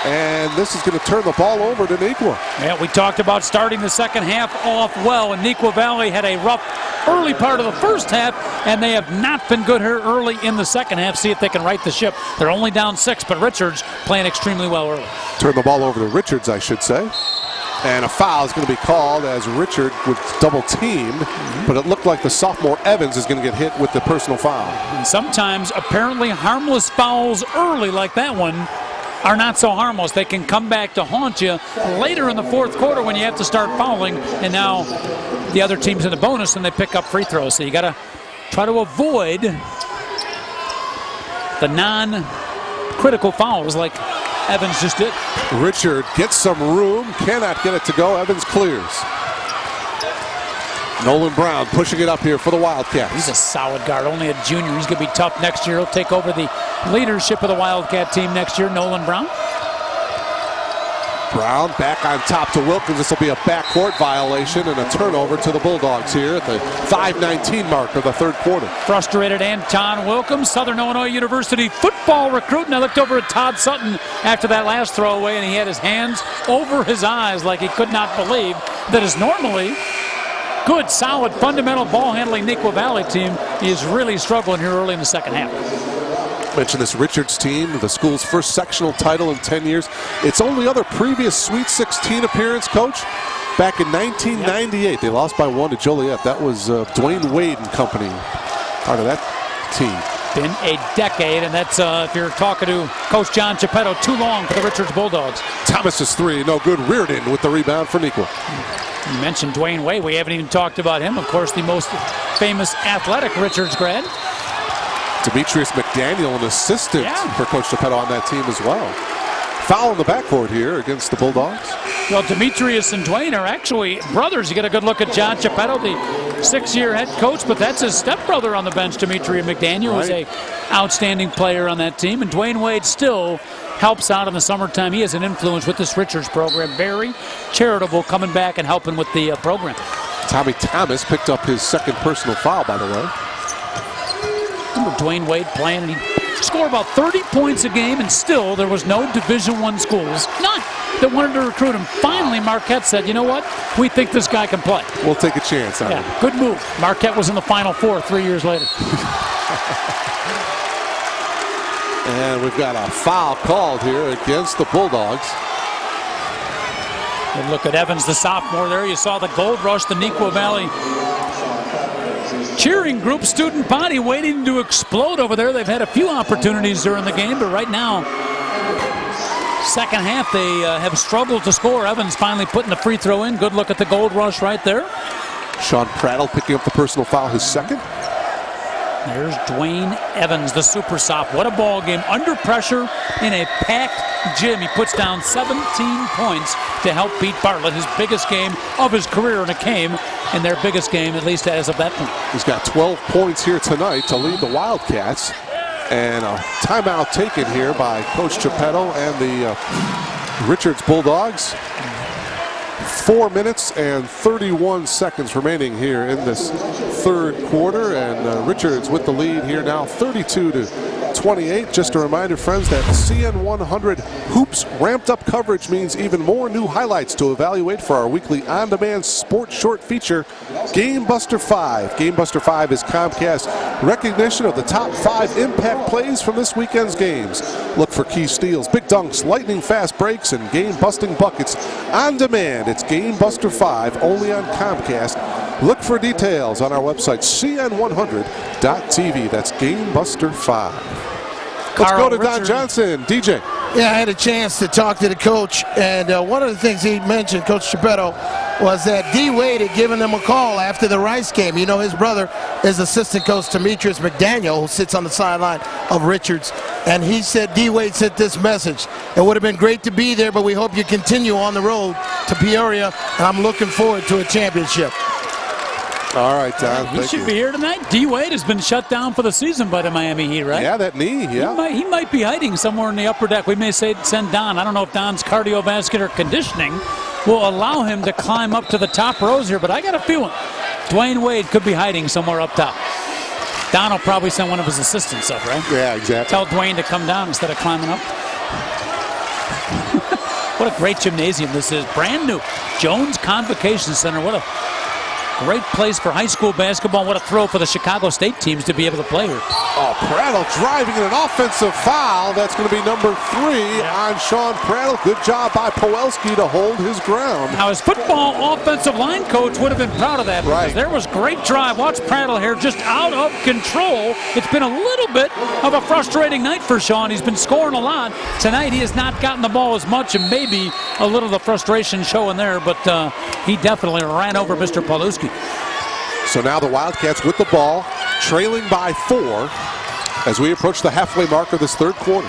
And this is going to turn the ball over to Nequa. Yeah, we talked about starting the second half off well, and Nequa Valley had a rough early part of the first half, and they have not been good here early in the second half. See if they can right the ship. They're only down 6, but Richards playing extremely well early. Turn the ball over to Richards, I should say. And a foul is going to be called as Richard was double teamed, but it looked like the sophomore Evans is going to get hit with the personal foul. And sometimes apparently harmless fouls early like that one are not so harmless. They can come back to haunt you later in the fourth quarter when you have to start fouling, and now the other team's in the bonus and they pick up free throws. So you got to try to avoid the non-critical fouls like Evans just did. Richard gets some room, cannot get it to go. Evans clears. Nolan Brown pushing it up here for the Wildcats. He's a solid guard, only a junior. He's going to be tough next year. He'll take over the leadership of the Wildcat team next year, Nolan Brown. Brown back on top to Wilkins. This will be a backcourt violation and a turnover to the Bulldogs here at the 5:19 mark of the third quarter. Frustrated Anton Wilkins, Southern Illinois University football recruit. And I looked over at Todd Sutton after that last throwaway, and he had his hands over his eyes like he could not believe that his normally good, solid, fundamental ball-handling Nequa Valley team is really struggling here early in the second half. Mentioned this Richards team, the school's first sectional title in 10 years. Its only other previous Sweet 16 appearance, Coach, back in 1998. They lost by 1 to Joliet. That was Dwayne Wade and company, part of that team. Been a decade, and that's, if you're talking to Coach John Geppetto, too long for the Richards Bulldogs. Thomas's three, no good. Reardon with the rebound for Nequa. You mentioned Dwayne Wade. We haven't even talked about him. Of course, the most famous athletic Richards grad. Demetrius McDaniel, an assistant for Coach Geppetto on that team as well. Foul in the backcourt here against the Bulldogs. Well, Demetrius and Dwayne are actually brothers. You get a good look at John Geppetto, the 6-year head coach, but that's his stepbrother on the bench, Demetrius McDaniel, who's an outstanding player on that team. And Dwayne Wade still helps out in the summertime. He has an influence with this Richards program. Very charitable, coming back and helping with the program. Tommy Thomas picked up his second personal foul, by the way. Remember Dwayne Wade playing, and he scored about 30 points a game, and still there was no Division I schools, none, that wanted to recruit him. Finally, Marquette said, you know what? We think this guy can play. We'll take a chance on him. Good move. Marquette was in the Final Four 3 years later. And we've got a foul called here against the Bulldogs. Good look at Evans, the sophomore there. You saw the gold rush, the Nequa Valley cheering group, student body waiting to explode over there. They've had a few opportunities during the game, but right now, second half, they have struggled to score. Evans finally putting the free throw in. Good look at the gold rush right there. Sean Prattle picking up the personal foul, his second. There's Dwayne Evans, the super sop. What a ball game. Under pressure in a packed gym. He puts down 17 points to help beat Bartlett, his biggest game of his career, and it came in their biggest game, at least as of that point. He's got 12 points here tonight to lead the Wildcats. And a timeout taken here by Coach Geppetto and the Richards Bulldogs. 4 minutes and 31 seconds remaining here in this third quarter, and Richards with the lead here now, 32-28. Just a reminder, friends, that CN 100 Hoops ramped up coverage means even more new highlights to evaluate for our weekly on-demand sports short feature, Game Buster 5. Game Buster 5 is Comcast's recognition of the top 5 impact plays from this weekend's games. Look for key steals, big dunks, lightning fast breaks, and game-busting buckets on demand. It's Game Buster 5, only on Comcast. Look for details on our website, cn100.tv. That's Game Buster 5. Let's go to Don Johnson. DJ. Yeah, I had a chance to talk to the coach, and one of the things he mentioned, Coach Geppetto, was that D. Wade had given them a call after the Rice game. You know, his brother is assistant coach Demetrius McDaniel, who sits on the sideline of Richards, and he said D. Wade sent this message. It would have been great to be there, but we hope you continue on the road to Peoria, and I'm looking forward to a championship. All right, Don. He should be here tonight. D. Wade has been shut down for the season by the Miami Heat, right? Yeah, that knee, yeah. He might be hiding somewhere in the upper deck. We may say send Don. I don't know if Don's cardiovascular conditioning will allow him to climb up to the top rows here, but I got a feeling Dwayne Wade could be hiding somewhere up top. Don will probably send one of his assistants up, right? Yeah, exactly. Tell Dwayne to come down instead of climbing up. What a great gymnasium this is. Brand new. Jones Convocation Center. What a great place for high school basketball. What a thrill for the Chicago State teams to be able to play here. Oh, Prattle driving in an offensive foul. That's going to be number 3 on Sean Prattle. Good job by Powelski to hold his ground. Now, his football offensive line coach would have been proud of that, because there was great drive. Watch Prattle here, just out of control. It's been a little bit of a frustrating night for Sean. He's been scoring a lot. Tonight, he has not gotten the ball as much, and maybe a little of the frustration showing there, but he definitely ran over Mr. Powelski. So now the Wildcats with the ball, trailing by 4 as we approach the halfway mark of this third quarter.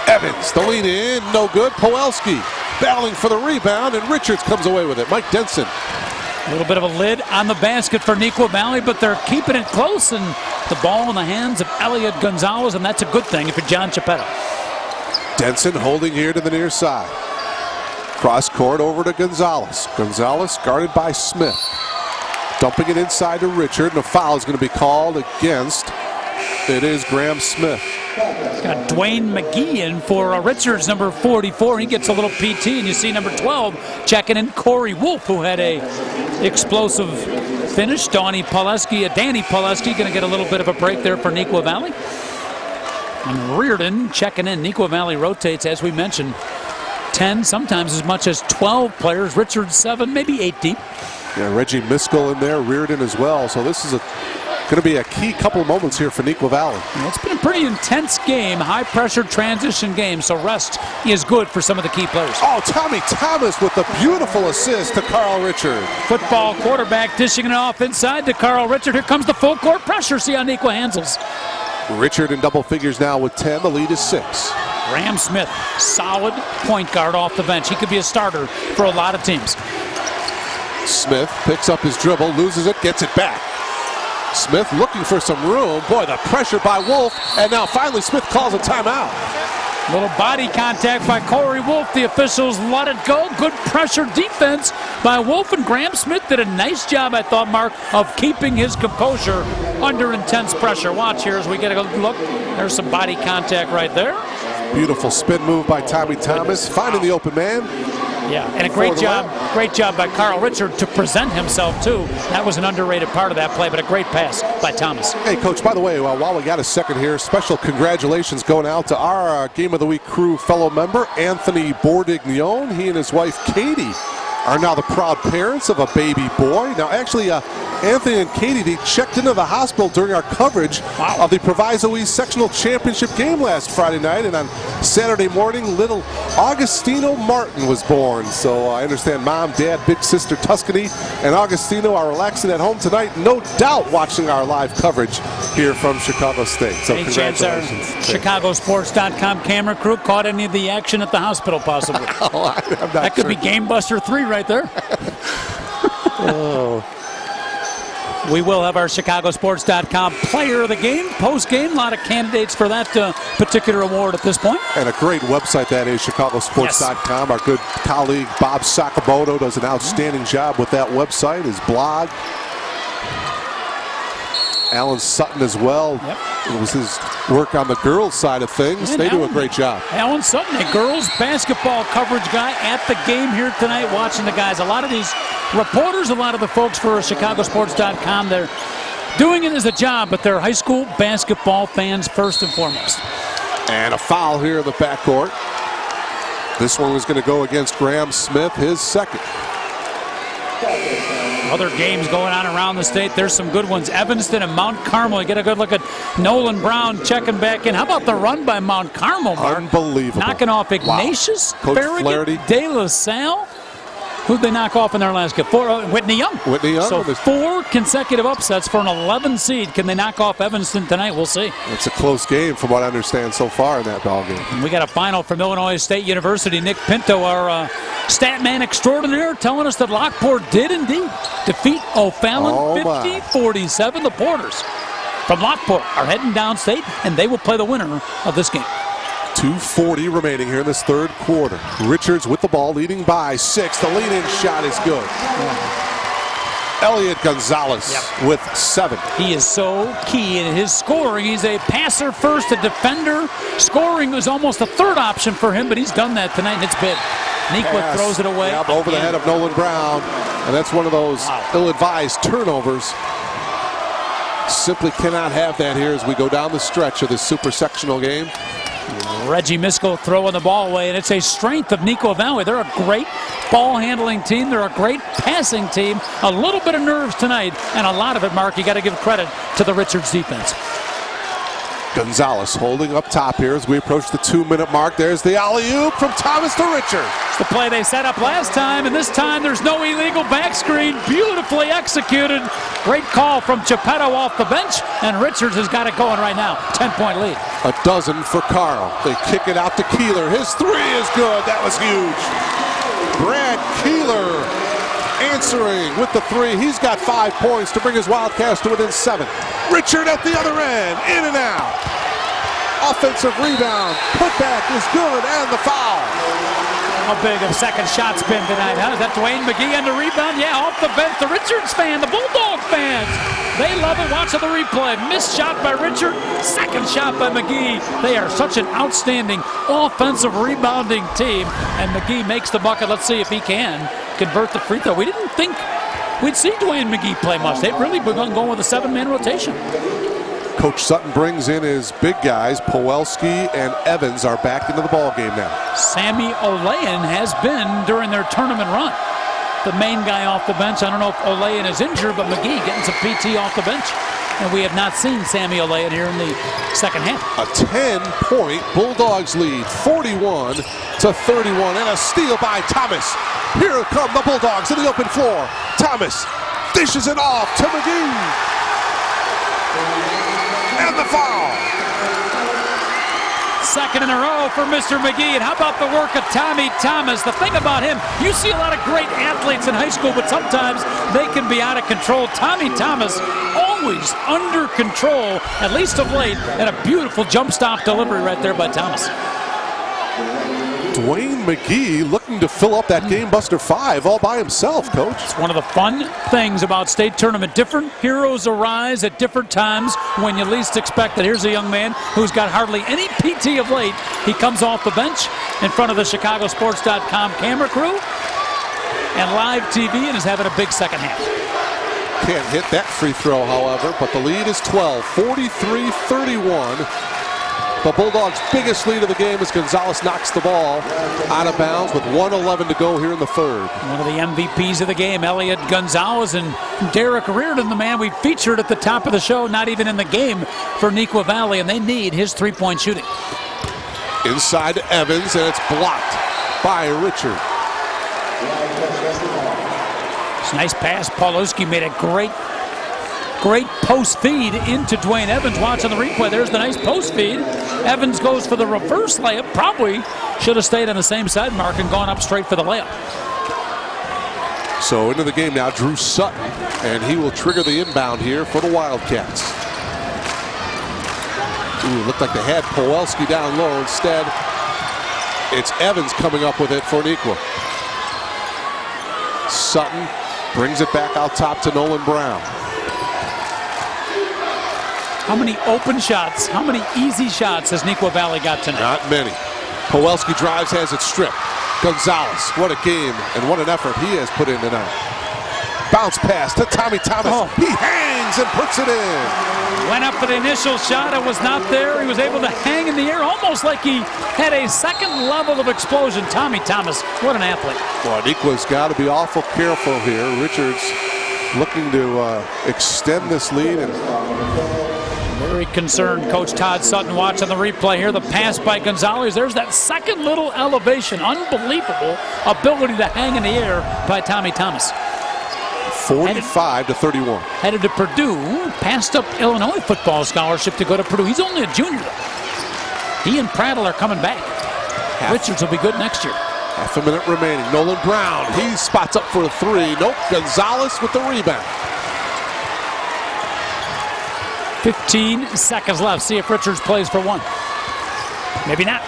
Evans, the lean in, no good. Powelski battling for the rebound, and Richards comes away with it. Mike Denson. A little bit of a lid on the basket for Nequa Valley, but they're keeping it close, and the ball in the hands of Elliot Gonzalez, and that's a good thing if you're John Geppetto. Denson holding here to the near side. Cross court over to Gonzalez. Gonzalez guarded by Smith. Dumping it inside to Richard, and a foul is going to be called against. It is Graham Smith. Got Dwayne McGee in for Richards, number 44. He gets a little PT, and you see number 12 checking in Corey Wolf, who had a explosive finish. Danny Powelski going to get a little bit of a break there for Nequa Valley. And Reardon checking in. Nequa Valley rotates, as we mentioned, 10, sometimes as much as 12 players. Richards 7, maybe 8 deep. Yeah, Reggie Miskell in there, Reardon as well. So this is going to be a key couple of moments here for Nequa Valley. Yeah, it's been a pretty intense game, high-pressure transition game, so rest is good for some of the key players. Oh, Tommy Thomas with a beautiful assist to Carl Richard. Football quarterback dishing it off inside to Carl Richard. Here comes the full court pressure. See how Nequa handles. Richard in double figures now with 10. The lead is 6. Graham Smith, solid point guard off the bench. He could be a starter for a lot of teams. Smith picks up his dribble, loses it, gets it back. Smith looking for some room. Boy, the pressure by Wolf, and now finally Smith calls a timeout. Little body contact by Corey Wolf. The officials let it go. Good pressure defense by Wolf, and Graham Smith did a nice job, I thought, Mark, of keeping his composure under intense pressure. Watch here as we get a look. There's some body contact right there. Beautiful spin move by Tommy Thomas, finding the open man. Yeah, and a great job by Carl Richard to present himself, too. That was an underrated part of that play, but a great pass by Thomas. Hey, Coach, by the way, while we got a second here, special congratulations going out to our Game of the Week crew fellow member, Anthony Bordignon. He and his wife, Katie, are now the proud parents of a baby boy. Now, actually, Anthony and Katie, they checked into the hospital during our coverage of the Proviso East Sectional Championship game last Friday night, and on Saturday morning, little Augustino Martin was born. So I understand Mom, Dad, Big Sister Tuscany, and Augustino are relaxing at home tonight, no doubt watching our live coverage here from Chicago State. So any chance our ChicagoSports.com camera crew caught any of the action at the hospital, possibly? I'm not that could sure. be Game Buster 3 right there. Oh. We will have our ChicagoSports.com player of the game, post-game. A lot of candidates for that particular award at this point. And a great website that is, ChicagoSports.com. Our good colleague Bob Sakamoto does an outstanding job with that website, his blog. Alan Sutton as well. Yep. It was his work on the girls' side of things. And they do a great job. Alan Sutton, a girls basketball coverage guy at the game here tonight, watching the guys. A lot of these reporters, a lot of the folks for ChicagoSports.com, they're doing it as a job, but they're high school basketball fans first and foremost. And a foul here in the backcourt. This one was going to go against Graham Smith, his second. Other games going on around the state. There's some good ones. Evanston and Mount Carmel. You get a good look at Nolan Brown checking back in. How about the run by Mount Carmel, Mark? Unbelievable. Knocking off Ignatius, Coach Farragut, Flaherty. De La Salle. Who'd they knock off in their last game? Whitney Young. Whitney Young. So 4 consecutive upsets for an 11 seed. Can they knock off Evanston tonight? We'll see. It's a close game from what I understand so far in that ball game. And we got a final from Illinois State University. Nick Pinto, our stat man extraordinaire, telling us that Lockport did indeed defeat O'Fallon 50-47. The Porters from Lockport are heading downstate, and they will play the winner of this game. 2:40 remaining here in this third quarter. Richards with the ball, leading by 6. The lead-in shot is good. Elliot Gonzalez with 7. He is so key in his scoring. He's a passer first, a defender. Scoring is almost a third option for him, but he's done that tonight, and it's big. Nequa throws it away. Yep, over the head of Nolan Brown, and that's one of those ill-advised turnovers. Simply cannot have that here as we go down the stretch of this super sectional game. Reggie Miskell throwing the ball away, and it's a strength of Nequa Valley. They're a great ball handling team. They're a great passing team. A little bit of nerves tonight, and a lot of it, Mark, you got to give credit to the Richards defense. Gonzalez holding up top here as we approach the 2-minute mark. There's the alley-oop from Thomas to Richards. It's the play they set up last time, and this time there's no illegal back screen. Beautifully executed. Great call from Geppetto off the bench, and Richards has got it going right now. 10-point lead. A dozen for Carl. They kick it out to Keeler. His 3 is good. That was huge. Brad Keeler answering with the 3. He's got 5 points to bring his Wildcats to within 7. Richard at the other end, in and out. Offensive rebound, putback is good, and the foul. How big a second shot's been tonight, huh? Is that Dwayne McGee on the rebound? Yeah, off the bench. The Richards fan, the Bulldog fans. They love it. Watch the replay. Missed shot by Richard. Second shot by McGee. They are such an outstanding offensive rebounding team. And McGee makes the bucket. Let's see if he can convert the free throw. We didn't think we'd see Dwayne McGee play much. They've really begun going with a 7-man rotation. Coach Sutton brings in his big guys. Powelski and Evans are back into the ball game now. Sammy Olayan has been during their tournament run the main guy off the bench. I don't know if Olayan is injured, but McGee getting some PT off the bench. And we have not seen Sammy Olayan here in the second half. A 10-point Bulldogs lead, 41-31, and a steal by Thomas. Here come the Bulldogs in the open floor. Thomas dishes it off to McGee. And the foul. Second in a row for Mr. McGee. And how about the work of Tommy Thomas? The thing about him, you see a lot of great athletes in high school, but sometimes they can be out of control. Tommy Thomas always under control, at least of late, and a beautiful jump stop delivery right there by Thomas. Dwayne McGee looking to fill up that Game Buster 5 all by himself, Coach. It's one of the fun things about state tournament. Different heroes arise at different times when you least expect it. Here's a young man who's got hardly any PT of late. He comes off the bench in front of the ChicagoSports.com camera crew, and live TV and is having a big second half. Can't hit that free throw, however, but the lead is 12, 43-31. The Bulldogs' biggest lead of the game as Gonzalez knocks the ball out of bounds with 1:11 to go here in the third. One of the MVPs of the game, Elliot Gonzalez, and Derek Reardon, the man we featured at the top of the show, not even in the game for Nequa Valley, and they need his three-point shooting. Inside to Evans, and it's blocked by Richard. It's a nice pass. Paulowski made a great post feed into Dwayne Evans. Watching the replay, there's the nice post feed. Evans goes for the reverse layup. Probably should have stayed on the same side mark and gone up straight for the layup. So into the game now, Drew Sutton, and he will trigger the inbound here for the Wildcats. Ooh, looked like they had Powelski down low. Instead, it's Evans coming up with it for Nequa. Sutton brings it back out top to Nolan Brown. How many open shots, how many easy shots has Nequa Valley got tonight? Not many. Powelski drives, has it stripped. Gonzalez, what a game and what an effort he has put in tonight. Bounce pass to Tommy Thomas. Oh. He hangs and puts it in. Went up for the initial shot. It was not there. He was able to hang in the air almost like he had a second level of explosion. Tommy Thomas, what an athlete. Well, Nequa's got to be awful careful here. Richards looking to extend this lead. And very concerned. Coach Todd Sutton watching the replay here. The pass by Gonzalez. There's that second little elevation. Unbelievable ability to hang in the air by Tommy Thomas. 45-31. Headed to Purdue. Passed up Illinois football scholarship to go to Purdue. He's only a junior, though. He and Prattle are coming back. Richards will be good next year. Half a minute remaining. Nolan Brown. He spots up for a three. Nope. Gonzalez with the rebound. 15 seconds left. See if Richards plays for one. Maybe not.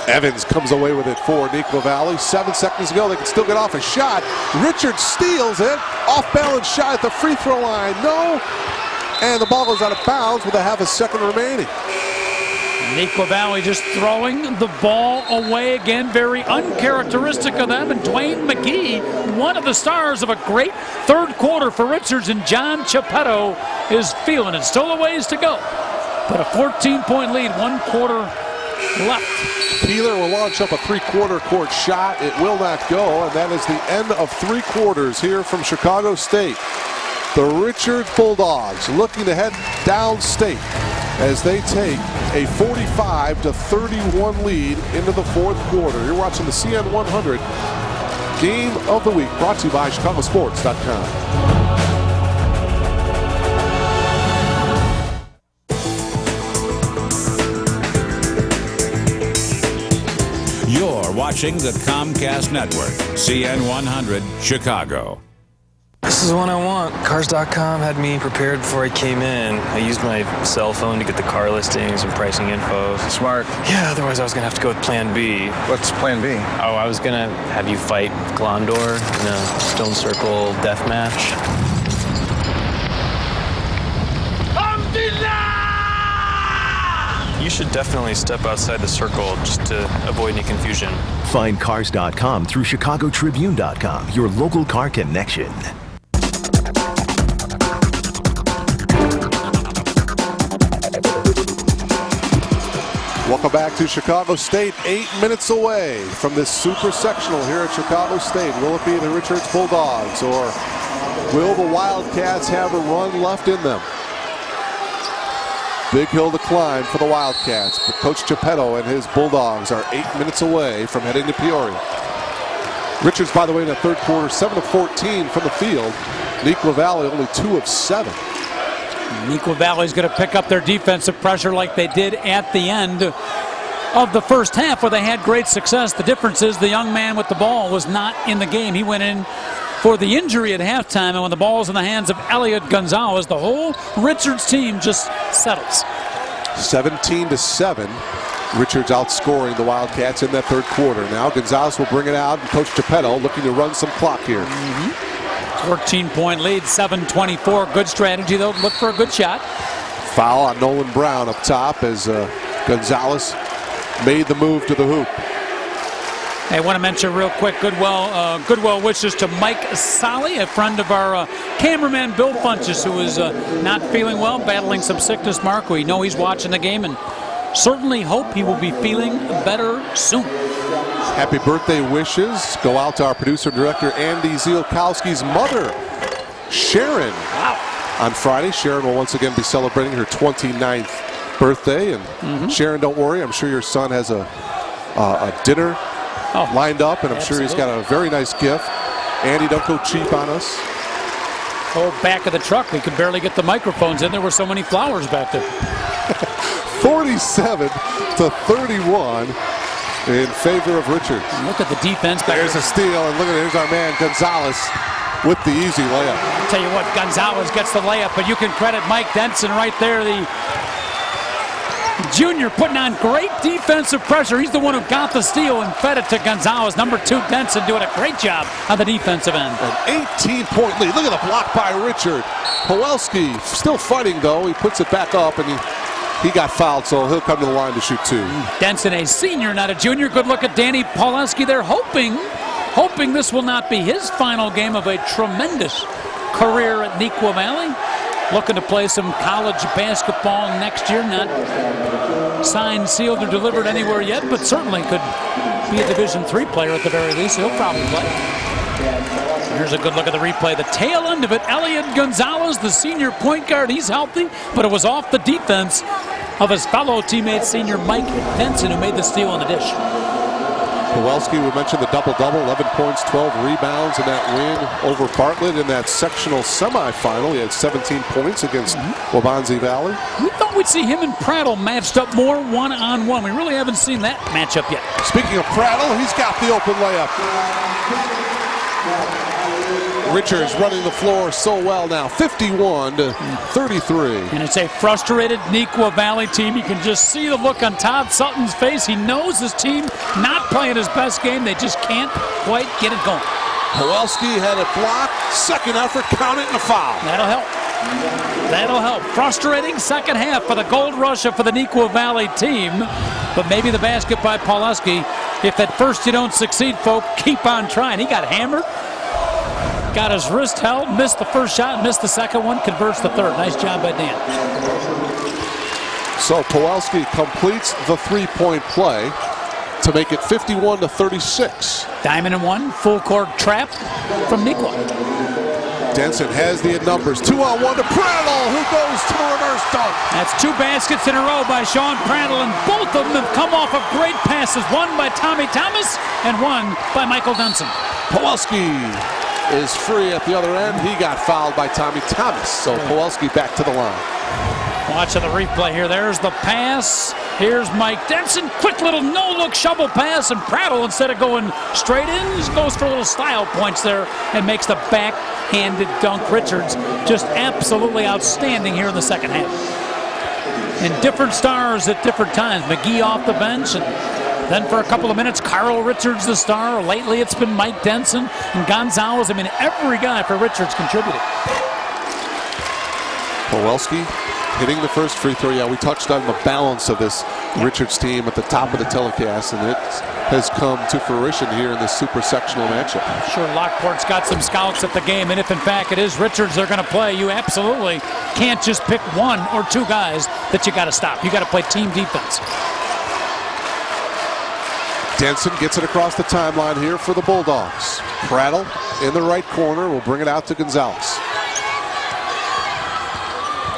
Evans comes away with it for Nequa Valley. 7 seconds to go. They can still get off a shot. Richards steals it. Off-balance shot at the free throw line. No. And the ball goes out of bounds with a half a second remaining. Nequa Valley just throwing the ball away again. Very uncharacteristic of them. And Dwayne McGee, one of the stars of a great third quarter for Richards, and John Chiappetto is feeling it. Still a ways to go. But a 14-point lead, 1 quarter left. Peeler will launch up a three-quarter court shot. It will not go, and that is the end of 3 quarters here from Chicago State. The Richards Bulldogs looking to head downstate as they take a 45-31 lead into the 4th quarter. You're watching the CN 100 Game of the Week, brought to you by ChicagoSports.com. You're watching the Comcast Network, CN 100, Chicago. This is the one I want. Cars.com had me prepared before I came in. I used my cell phone to get the car listings and pricing info. Smart. Yeah, otherwise I was going to have to go with Plan B. What's Plan B? Oh, I was going to have you fight Glondor in a Stone Circle death match. You should definitely step outside the circle just to avoid any confusion. Find Cars.com through ChicagoTribune.com, your local car connection. Welcome back to Chicago State. 8 minutes away from this super sectional here at Chicago State. Will it be the Richards Bulldogs, or will the Wildcats have a run left in them? Big hill to climb for the Wildcats, but Coach Chiappetto and his Bulldogs are 8 minutes away from heading to Peoria. Richards, by the way, in the third quarter, 7 of 14 from the field. Nequa Valley only 2 of 7. Nequa Valley is going to pick up their defensive pressure like they did at the end of the first half, where they had great success. The difference is the young man with the ball was not in the game. He went in for the injury at halftime, and when the ball's in the hands of Elliot Gonzalez, the whole Richards team just settles. 17-7. Richards outscoring the Wildcats in that third quarter. Now Gonzalez will bring it out, and Coach Chiappetto looking to run some clock here. 14-point lead, 7:24. Good strategy, though. Look for a good shot. Foul on Nolan Brown up top as Gonzalez made the move to the hoop. I want to mention real quick goodwill wishes to Mike Solly, a friend of our cameraman Bill Funches, who is not feeling well, battling some sickness. Mark, we know he's watching the game and certainly hope he will be feeling better soon. Happy birthday wishes go out to our producer and director Andy Zielkowski's mother, Sharon. Wow. On Friday, Sharon will once again be celebrating her 29th birthday. And Sharon, don't worry, I'm sure your son has a dinner lined up, and I'm sure he's got a very nice gift. Andy, don't go cheap on us. Oh, back of the truck, we could barely get the microphones in. There were so many flowers back there. 47-31 in favor of Richards. Look at the defense back There's there. a steal, and look at here's our man Gonzalez with the easy layup. I'll tell you what, Gonzalez gets the layup, but you can credit Mike Denson right there, the junior, putting on great defensive pressure. He's the one who got the steal and fed it to Gonzalez. Number 2, Denson, doing a great job on the defensive end. An 18-point lead. Look at the block by Richard. Powelski still fighting, though. He puts it back up, and he got fouled, so he'll come to the line to shoot 2. Denson, a senior, not a junior. Good look at Danny Powelski there, hoping this will not be his final game of a tremendous career at Nequa Valley. Looking to play some college basketball next year. Not signed, sealed, or delivered anywhere yet, but certainly could be a Division III player at the very least. He'll probably play. Here's a good look at the replay. The tail end of it, Elliot Gonzalez, the senior point guard. He's healthy, but it was off the defense of his fellow teammate, senior Mike Denson, who made the steal on the dish. Powelski, we mentioned the double-double, 11 points, 12 rebounds in that win over Bartlett in that sectional semifinal. He had 17 points against Waubonsie Valley. We thought we'd see him and Prattle matched up more one-on-one. We really haven't seen that matchup yet. Speaking of Prattle, he's got the open layup. Richards running the floor so well now, 51-33. And it's a frustrated Nequa Valley team. You can just see the look on Todd Sutton's face. He knows his team not playing his best game. They just can't quite get it going. Powelski had it blocked. Second effort, count it, and a foul. That'll help. That'll help. Frustrating second half for the Gold Rush for the Nequa Valley team. But maybe the basket by Powelski. If at first you don't succeed, folk, keep on trying. He got hammered. Got his wrist held, missed the first shot, missed the second one, converts the third. Nice job by Dan. So Powelski completes the three-point play to make it 51-36. Diamond and one, full court trap from Nequa. Denson has the numbers. 2-on-1 to Prattle, who goes to the reverse dunk. That's 2 baskets in a row by Sean Prattle, and both of them have come off of great passes. One by Tommy Thomas and one by Michael Denson. Powelski is free at the other end. He got fouled by Tommy Thomas. So Powelski back to the line. Watching the replay here. There's the pass. Here's Mike Denson. Quick little no-look shovel pass, and Prattle, instead of going straight in, goes for little style points there and makes the backhanded dunk. Richards just absolutely outstanding here in the second half. And different stars at different times. McGee off the bench, and then for a couple of minutes, Carl Richards the star. Lately, it's been Mike Denson and Gonzalez. I mean, every guy for Richards contributed. Powelski hitting the first free throw. Yeah, we touched on the balance of this Richards team at the top of the telecast, and it has come to fruition here in this super sectional matchup. I'm sure Lockport's got some scouts at the game, and if in fact it is Richards they're going to play, you absolutely can't just pick 1 or 2 guys that you got to stop. You got to play team defense. Denson gets it across the timeline here for the Bulldogs. Prattle in the right corner will bring it out to Gonzalez.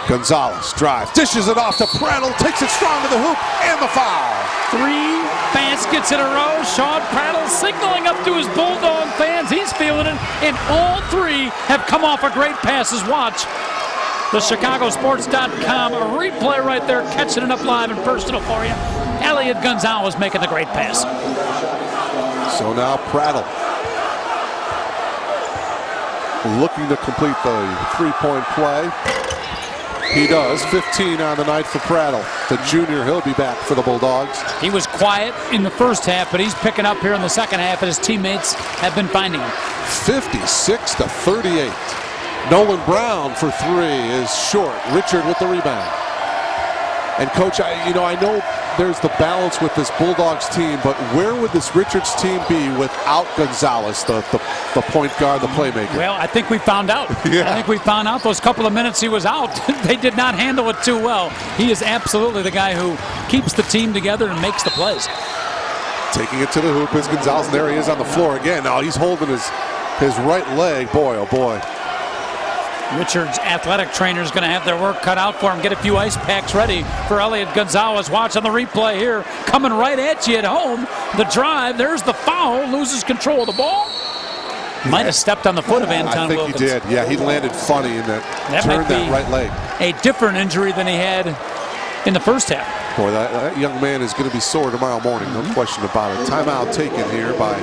Gonzalez drives, dishes it off to Prattle, takes it strong to the hoop, and the foul. 3 baskets in a row. Sean Prattle signaling up to his Bulldog fans. He's feeling it, and all 3 have come off of great passes. Watch the ChicagoSports.com replay right there, catching it up live and personal for you. Elliot Gonzalez making the great pass. So now Prattle looking to complete the three-point play. He does. 15 on the night for Prattle. The junior, he'll be back for the Bulldogs. He was quiet in the first half, but he's picking up here in the second half, and his teammates have been finding him. 56-38. Nolan Brown for 3 is short. Richard with the rebound. And Coach, I know there's the balance with this Bulldogs team, but where would this Richards team be without Gonzalez, the point guard, the playmaker? Well, I think we found out. Yeah. I think we found out those couple of minutes he was out. They did not handle it too well. He is absolutely the guy who keeps the team together and makes the plays. Taking it to the hoop is Gonzalez, and there he is on the floor again. Now he's holding his right leg. Boy, oh boy. Richards' athletic trainer is going to have their work cut out for him. Get a few ice packs ready for Elliot Gonzalez. Watch on the replay here. Coming right at you at home. The drive. There's the foul. Loses control of the ball. Might have stepped on the foot of Anton Wilkins. I think he did. Yeah, he landed funny in that turned that right leg. A different injury than he had in the first half. Boy, that young man is going to be sore tomorrow morning. No question about it. Timeout taken here by...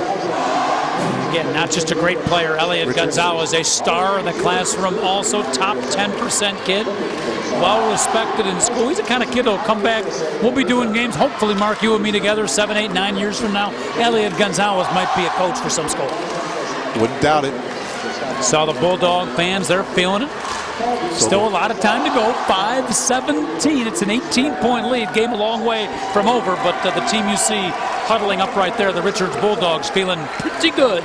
Again, not just a great player, Elliot Gonzalez, a star in the classroom, also top 10% kid, well respected in school. He's the kind of kid that'll come back. We'll be doing games, hopefully, Mark, you and me together 7, 8, 9 years from now. Elliot Gonzalez might be a coach for some school. Wouldn't doubt it. Saw the Bulldog fans, they're feeling it. Still a lot of time to go. 5-17. It's an 18-point lead. Game a long way from over, but the team you see huddling up right there, the Richards Bulldogs, feeling pretty good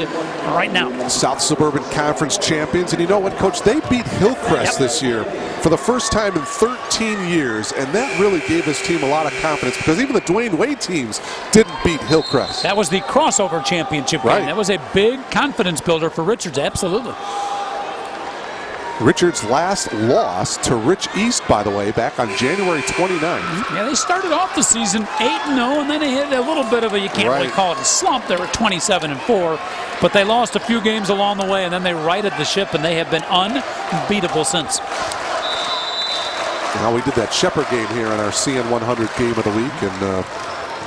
right now. South Suburban Conference champions, and you know what, Coach? They beat Hillcrest this year for the first time in 13 years, and that really gave this team a lot of confidence because even the Dwayne Wade teams didn't beat Hillcrest. That was the crossover championship game. That was a big confidence builder for Richards, absolutely. Richards' last loss to Rich East, by the way, back on January 29th. Yeah, they started off the season 8-0, and then they hit a little bit of a, you can't really call it a slump. They were 27-4, but they lost a few games along the way, and then they righted the ship, and they have been unbeatable since. Now, we did that Shepherd game here on our CN 100 game of the week, and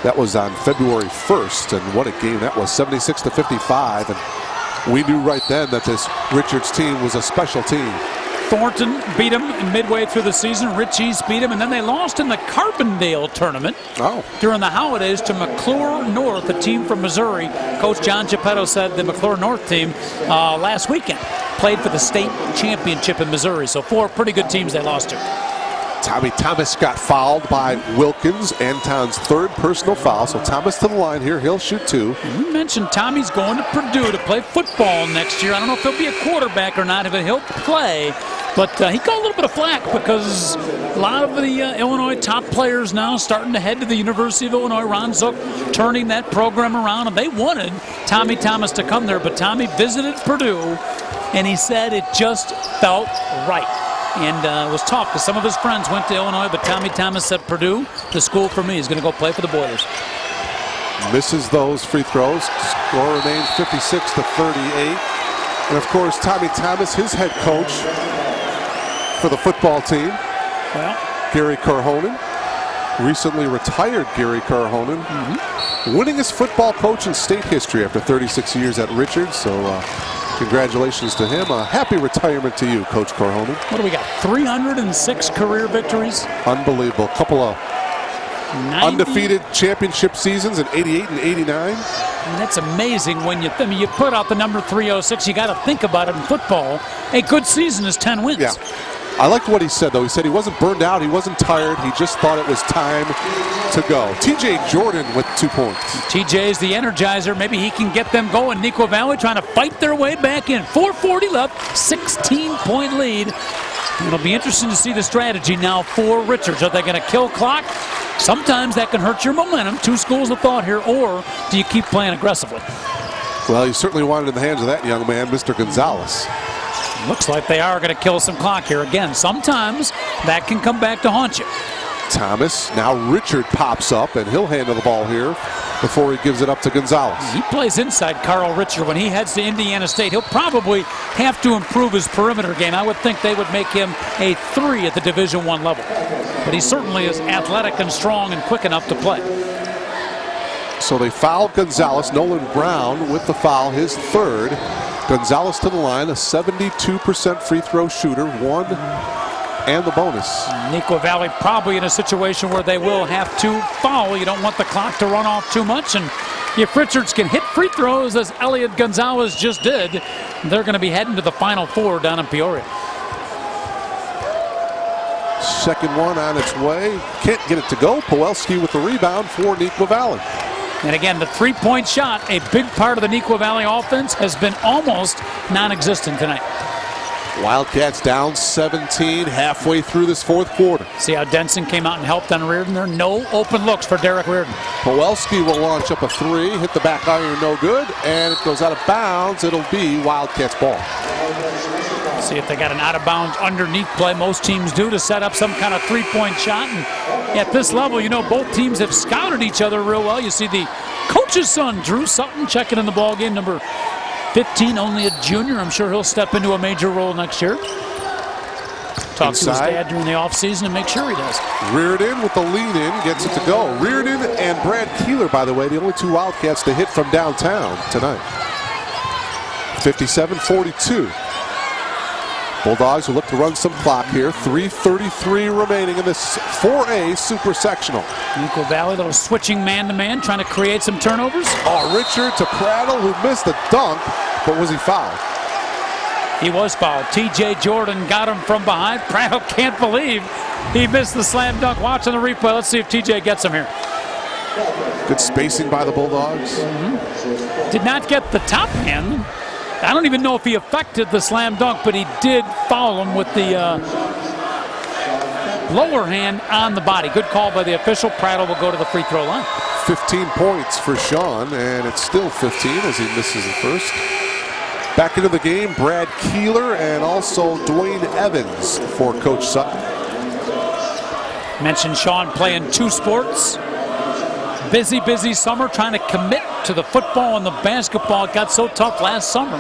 that was on February 1st, and what a game that was, 76-55, and we knew right then that this Richards team was a special team. Thornton beat them midway through the season. Rich East beat them, and then they lost in the Carbondale tournament during the holidays to McClure North, a team from Missouri. Coach John Geppetto said the McClure North team last weekend played for the state championship in Missouri. So 4 pretty good teams they lost to. Tommy Thomas got fouled by Wilkins, Anton's 3rd personal foul. So Thomas to the line here. He'll shoot 2. You mentioned Tommy's going to Purdue to play football next year. I don't know if he'll be a quarterback or not, but he'll play. But he got a little bit of flack because a lot of the Illinois top players now starting to head to the University of Illinois. Ron Zook turning that program around, and they wanted Tommy Thomas to come there. But Tommy visited Purdue, and he said it just felt right. And it was tough because some of his friends went to Illinois, but Tommy Thomas said Purdue, the school for me. He's going to go play for the Boilers. Misses those free throws. Score remains 56-38. And, of course, Tommy Thomas, his head coach for the football team, Gary Carhonen. Recently retired Gary Carhonen. Winningest football coach in state history after 36 years at Richards. So, congratulations to him. A happy retirement to you, Coach Carhonen. What do we got? 306 career victories. Unbelievable. Couple of undefeated championship seasons in 88 and 89. And that's amazing when you put out the number 306. You got to think about it in football. A good season is 10 wins. Yeah. I liked what he said, though. He said he wasn't burned out. He wasn't tired. He just thought it was time to go. TJ Jordan with 2 points. TJ is the energizer. Maybe he can get them going. Nequa Valley trying to fight their way back in. 4:40 left, 16-point lead. It'll be interesting to see the strategy now for Richards. Are they going to kill clock? Sometimes that can hurt your momentum. 2 schools of thought here. Or do you keep playing aggressively? Well, you certainly wanted in the hands of that young man, Mr. Gonzalez. Looks like they are going to kill some clock here again. Sometimes that can come back to haunt you. Thomas, now Richard pops up, and he'll handle the ball here before he gives it up to Gonzalez. He plays inside Carl Richard. When he heads to Indiana State, he'll probably have to improve his perimeter game. I would think they would make him a 3 at the Division I level. But he certainly is athletic and strong and quick enough to play. So they fouled Gonzalez. Nolan Brown with the foul, his 3rd. Gonzalez to the line, a 72% free throw shooter, 1 and the bonus. Nequa Valley probably in a situation where they will have to foul. You don't want the clock to run off too much, and if Richards can hit free throws as Elliot Gonzalez just did, they're going to be heading to the Final Four down in Peoria. Second one on its way. Can't get it to go. Powelski with the rebound for Nequa Valley. And again, the three-point shot, a big part of the Nequa Valley offense, has been almost non-existent tonight. Wildcats down 17 halfway through this fourth quarter. See how Denson came out and helped on Reardon there? No open looks for Derek Reardon. Powelski will launch up a three, hit the back iron, no good, and it goes out of bounds. It'll be Wildcats ball. See if they got an out-of-bounds underneath play. Most teams do to set up some kind of three-point shot. And at this level, you know, both teams have scouted each other real well. You see the coach's son, Drew Sutton, checking in the ball game, number 15, only a junior. I'm sure he'll step into a major role next year. Talk to his dad during the offseason and make sure he does. Reardon with the lean-in gets it to go. Reardon and Brad Keeler, by the way, the only two Wildcats to hit from downtown tonight. 57-42. Bulldogs will look to run some clock here. 3:33 remaining in this 4A Super Sectional. Nequa Valley, little switching man-to-man, trying to create some turnovers. Oh, Richard to Prattle, who missed the dunk, but was he fouled? He was fouled. T.J. Jordan got him from behind. Prattle can't believe he missed the slam dunk. Watching the replay. Let's see if T.J. gets him here. Good spacing by the Bulldogs. Did not get the top hand. I don't even know if he affected the slam dunk, but he did foul him with the lower hand on the body. Good call by the official. Prattle will go to the free throw line. 15 points for Sean, and it's still 15 as he misses the first. Back into the game, Brad Keeler and also Dwayne Evans for Coach Sutton. Mentioned Sean playing two sports. Busy summer trying to commit to the football and the basketball. It got so tough last summer.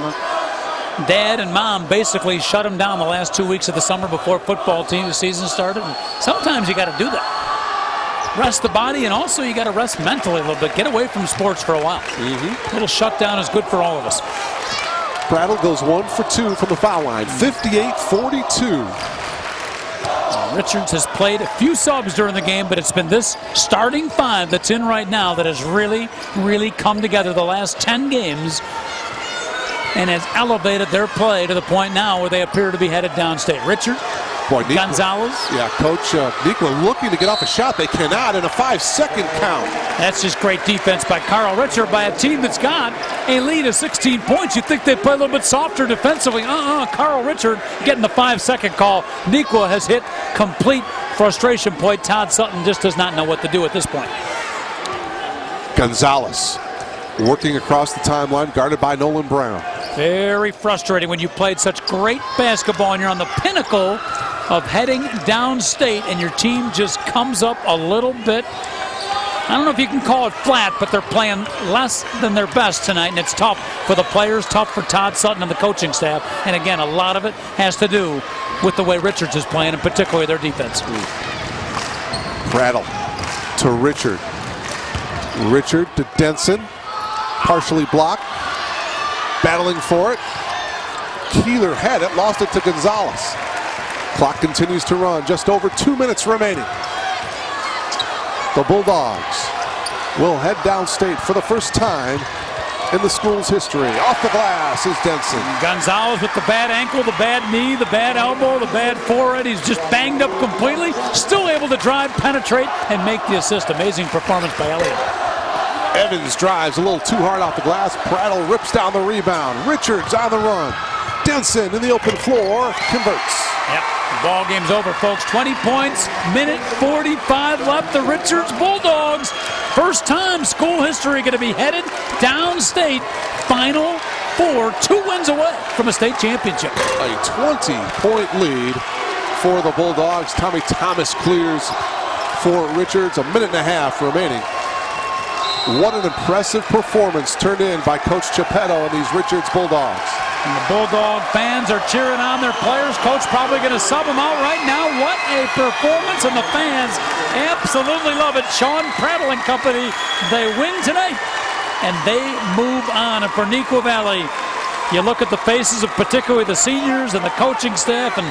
Dad and Mom basically shut him down the last 2 weeks of the summer before football team season started. And sometimes you got to do that. Rest the body, and also you got to rest mentally a little bit. Get away from sports for a while. A little shutdown is good for all of us. Prattle goes 1 for 2 from the foul line. 58-42. Richards has played a few subs during the game, but it's been this starting five that's in right now that has really come together the last 10 games and has elevated their play to the point now where they appear to be headed downstate. Richard, Gonzalez. Yeah, Coach Nequa looking to get off a shot. They cannot in a 5-second count. That's just great defense by Carl Richard by a team that's got a lead of 16 points. You'd think they'd play a little bit softer defensively. Carl Richard getting the 5-second call. Nequa has hit complete frustration point. Todd Sutton just does not know what to do at this point. Gonzalez working across the timeline, guarded by Nolan Brown. Very frustrating when you played such great basketball and you're on the pinnacle of heading downstate and your team just comes up a little bit. I don't know if you can call it flat, but they're playing less than their best tonight, and it's tough for the players, tough for Todd Sutton and the coaching staff. And again, a lot of it has to do with the way Richards is playing, and particularly their defense. Prattle to Richard. Richard to Denson. Partially blocked. Battling for it. Keeler had it, lost it to Gonzalez. Clock continues to run, just over 2 minutes remaining. The Bulldogs will head downstate for the first time in the school's history. Off the glass is Denson. Gonzalez with the bad ankle, the bad knee, the bad elbow, the bad forehead. He's just banged up completely. Still able to drive, penetrate, and make the assist. Amazing performance by Elliott. Evans drives a little too hard off the glass. Prattle rips down the rebound. Richards on the run. Denson in the open floor converts. Yep, the ball game's over, folks. 20 points, minute 45 left. The Richards Bulldogs, first time school history, going to be headed downstate. Final four, 2 wins away from a state championship. A 20-point lead for the Bulldogs. Tommy Thomas clears for Richards. A minute and a half remaining. What an impressive performance turned in by Coach Geppetto and these Richards Bulldogs. And the Bulldog fans are cheering on their players. Coach probably going to sub them out right now. What a performance, and the fans absolutely love it. Sean Prattle and company, they win tonight, and they move on. And for Nequa Valley, you look at the faces of particularly the seniors and the coaching staff, and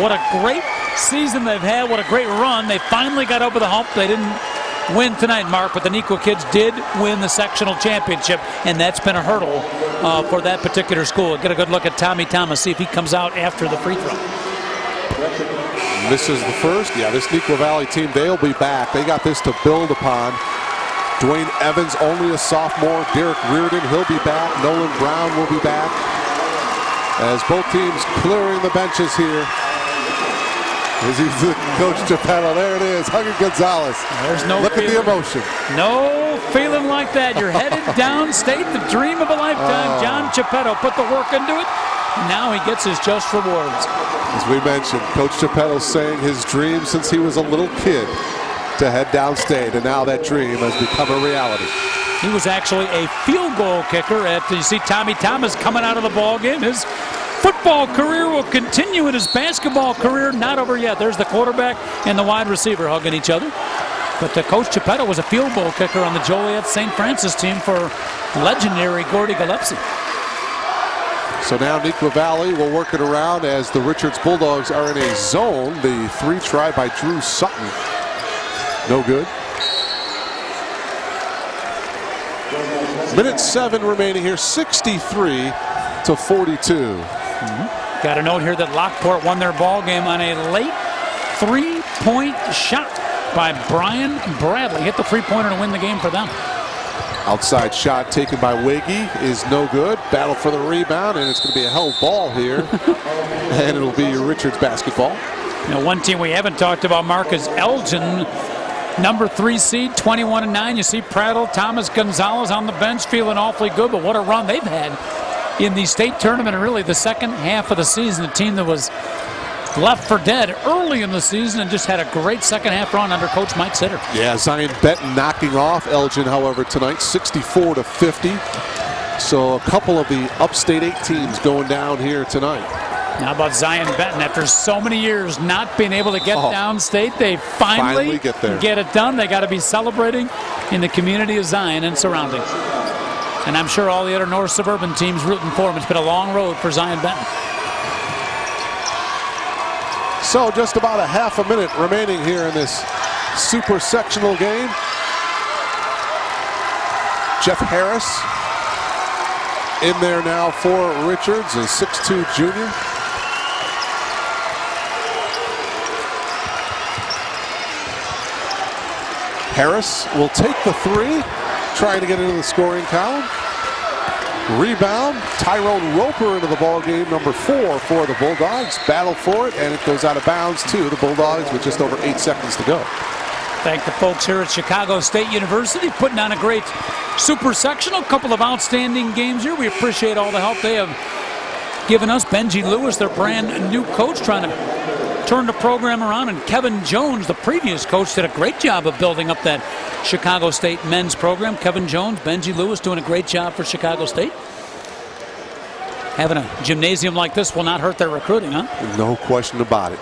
what a great season they've had, what a great run. They finally got over the hump. They didn't win tonight, Mark, but the Nequa kids did win the sectional championship, and that's been a hurdle for that particular school. Get a good look at Tommy Thomas, see if he comes out after the free throw. Misses the first. Yeah, this Nequa Valley team, they'll be back. They got this to build upon. Dwayne Evans, only a sophomore. Derek Reardon, he'll be back. Nolan Brown will be back. As both teams clearing the benches here. As he's Coach Geppetto. There it is, Huggy Gonzalez. There's no Look feeling. at the emotion. No feeling like that. You're headed downstate, the dream of a lifetime. John Geppetto put the work into it. Now he gets his just rewards. As we mentioned, Coach Geppetto saying his dream since he was a little kid to head downstate, and now that dream has become a reality. He was actually a field goal kicker. You see Tommy Thomas coming out of the ball game. His football career will continue, in his basketball career not over yet. There's the quarterback and the wide receiver hugging each other. But Coach Geppetto was a field goal kicker on the Joliet St. Francis team for legendary Gordy Gillespie. So now Nequa Valley will work it around as the Richards Bulldogs are in a zone. The 3 try by Drew Sutton. No good. Minute 7 remaining here, 63 to 42. Got a note here that Lockport won their ball game on a late 3-point shot by Brian Bradley. Hit the 3-pointer to win the game for them. Outside shot taken by Wiggy is no good. Battle for the rebound, and it's going to be a held ball here. And it'll be Richards basketball. Now, one team we haven't talked about, Mark, is Elgin. Number 3 seed, 21-9. You see Prattle, Thomas Gonzalez on the bench feeling awfully good, but what a run they've had in the state tournament, and really the second half of the season. A team that was left for dead early in the season and just had a great second half run under Coach Mike Sitter. Yeah, Zion Benton knocking off Elgin, however, tonight, 64 to 50. So a couple of the upstate 8 teams going down here tonight. How about Zion Benton? After so many years not being able to get downstate, they finally get there. Get it done. They got to be celebrating in the community of Zion and surroundings. And I'm sure all the other North Suburban teams rooting for him. It's been a long road for Zion Benton. So just about a half a minute remaining here in this super sectional game. Jeff Harris in there now for Richards, a 6'2 junior. Harris will take the 3, trying to get into the scoring column. Rebound, Tyrone Roper into the ball game, number 4 for the Bulldogs. Battle for it, and it goes out of bounds to the Bulldogs with just over 8 seconds to go. Thank the folks here at Chicago State University putting on a great super sectional. Couple of outstanding games here. We appreciate all the help they have given us. Benji Lewis, their brand new coach, trying to turn the program around, and Kevin Jones, the previous coach, did a great job of building up that Chicago State men's program. Kevin Jones, Benji Lewis doing a great job for Chicago State. Having a gymnasium like this will not hurt their recruiting, huh? No question about it.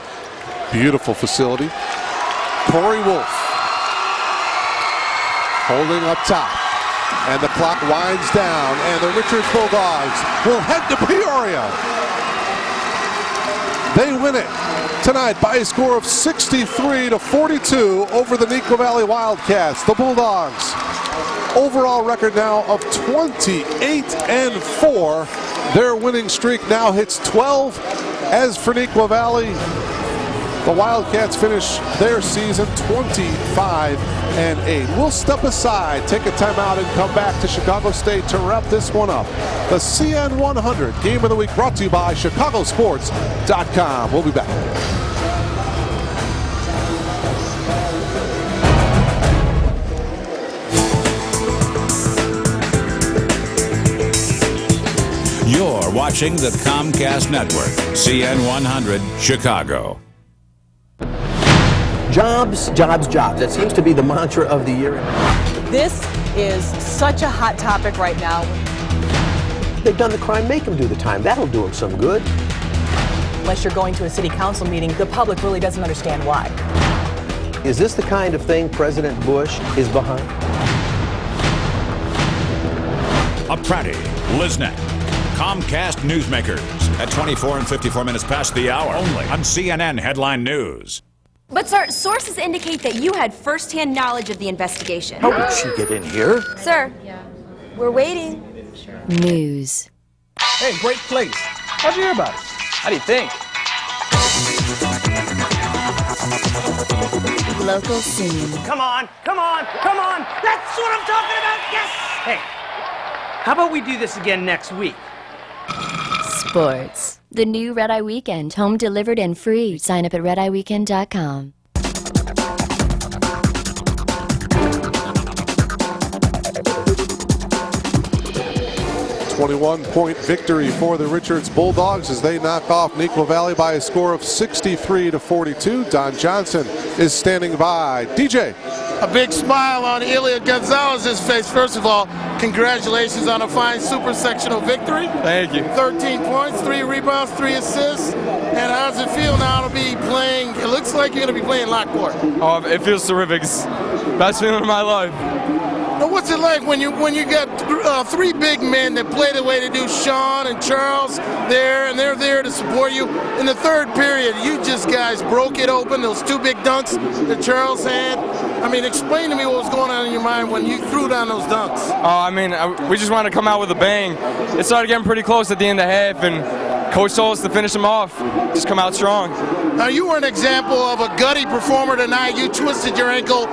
Beautiful facility. Corey Wolf holding up top. And the clock winds down, and the Richards Bulldogs will head to Peoria. They win it tonight by a score of 63 to 42 over the Nequa Valley Wildcats. The Bulldogs, overall record now of 28-4. Their winning streak now hits 12. As for Nequa Valley, the Wildcats finish their season 25-8. We'll step aside, take a timeout, and come back to Chicago State to wrap this one up. The CN 100 Game of the Week brought to you by ChicagoSports.com. We'll be back. You're watching the Comcast Network, CN 100 Chicago. Jobs, jobs, jobs. That seems to be the mantra of the year. This is such a hot topic right now. They've done the crime, make them do the time. That'll do them some good. Unless you're going to a city council meeting, the public really doesn't understand why. Is this the kind of thing President Bush is behind? Aprati, Lisnek, Comcast Newsmakers at 24 and 54 minutes past the hour. Only on CNN Headline News. But, sir, sources indicate that you had first-hand knowledge of the investigation. How did she get in here? Sir, we're waiting. News. Hey, great place. How'd you hear about it? How do you think? local soon. Come on, come on, come on! That's what I'm talking about! Yes! Hey, how about we do this again next week? Sports. The new Red Eye Weekend. Home delivered and free. Sign up at redeyeweekend.com. 21-point victory for the Richards Bulldogs as they knock off Nequa Valley by a score of 63-42. Don Johnson is standing by. DJ. A big smile on Ilya Gonzalez's face. First of all, congratulations on a fine super sectional victory. Thank you. 13 points, 3 rebounds, 3 assists. And how does it feel now to be playing? It looks like you're going to be playing Lockport. Oh, it feels terrific. It's the best feeling of my life. Now, what's it like when you got 3 big men that play the way they do, Sean and Charles there, and they're there to support you? In the third period, you just guys broke it open, those 2 big dunks that Charles had. I mean, explain to me what was going on in your mind when you threw down those dunks. Oh, I mean, we just wanted to come out with a bang. It started getting pretty close at the end of the half, and Coach told us to finish them off, just come out strong. Now, you were an example of a gutty performer tonight. You twisted your ankle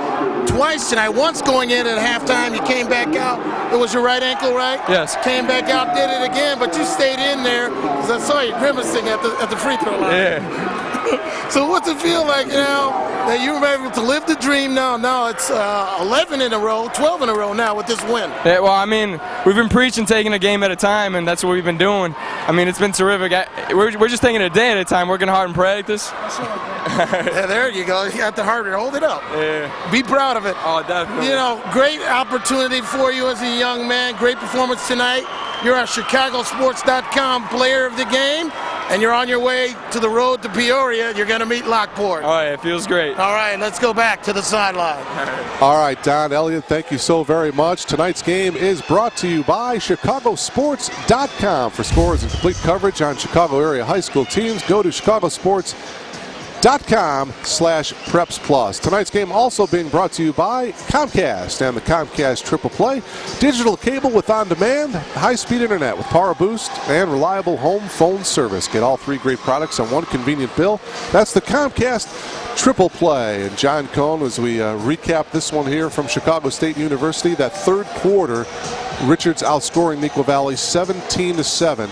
twice tonight. Once going in at halftime, you came back out. It was your right ankle, right? Yes. Came back out, did it again, but you stayed in there because I saw you grimacing at the free throw line. Yeah. So what's it feel like now that you were able to live the dream now? Now it's 11 in a row, 12 in a row now with this win. Yeah, well, I mean, we've been preaching taking a game at a time, and that's what we've been doing. I mean, it's been terrific. We're just taking it a day at a time, working hard in practice. Yeah, there you go. You got the heart. Hold it up. Yeah. Be proud of it. Oh, definitely. You know, great opportunity for you as a young man. Great performance tonight. You're a ChicagoSports.com player of the game, and you're on your way to the road to Peoria. You're going to meet Lockport. Oh, yeah, it feels great. All right, let's go back to the sideline. All right, Don Elliott, thank you so very much. Tonight's game is brought to you by ChicagoSports.com. For scores and complete coverage on Chicago area high school teams, go to ChicagoSports.com/Preps Plus. Tonight's game also being brought to you by Comcast and the Comcast Triple Play. Digital cable with on-demand, high-speed internet with power boost and reliable home phone service. Get all 3 great products on one convenient bill. That's the Comcast Triple Play. And John Cohn, as we recap this one here from Chicago State University, that third quarter, Richards outscoring Nequa Valley 17-7.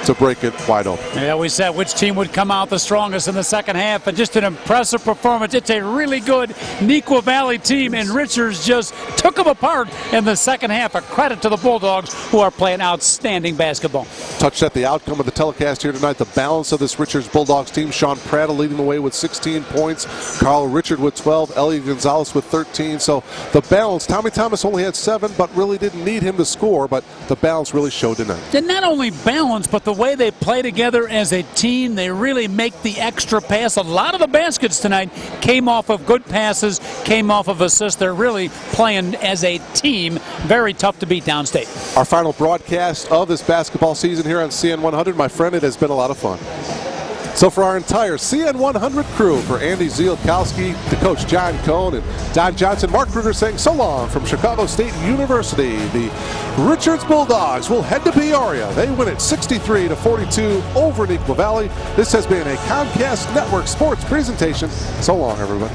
To break it wide open. Yeah, we said which team would come out the strongest in the second half, and just an impressive performance. It's a really good Nequa Valley team, and Richards just took them apart in the second half. A credit to the Bulldogs, who are playing outstanding basketball. Touched at the outcome of the telecast here tonight, the balance of this Richards Bulldogs team. Sean Prattle leading the way with 16 points. Carl Richard with 12. Elliot Gonzalez with 13. So the balance, Tommy Thomas only had 7, but really didn't need him to score, but the balance really showed tonight. And not only balance, but the way they play together as a team. They really make the extra pass. A lot of the baskets tonight came off of good passes, came off of assists. They're really playing as a team. Very tough to beat downstate. Our final broadcast of this basketball season here on CN 100. My friend, it has been a lot of fun. So for our entire CN 100 crew, for Andy Zielkowski, the coach John Cohn, and Don Johnson, Mark Kruger saying so long from Chicago State University. The Richards Bulldogs will head to Peoria. They win it 63-42 over Nequa Valley. This has been a Comcast Network Sports presentation. So long, everybody.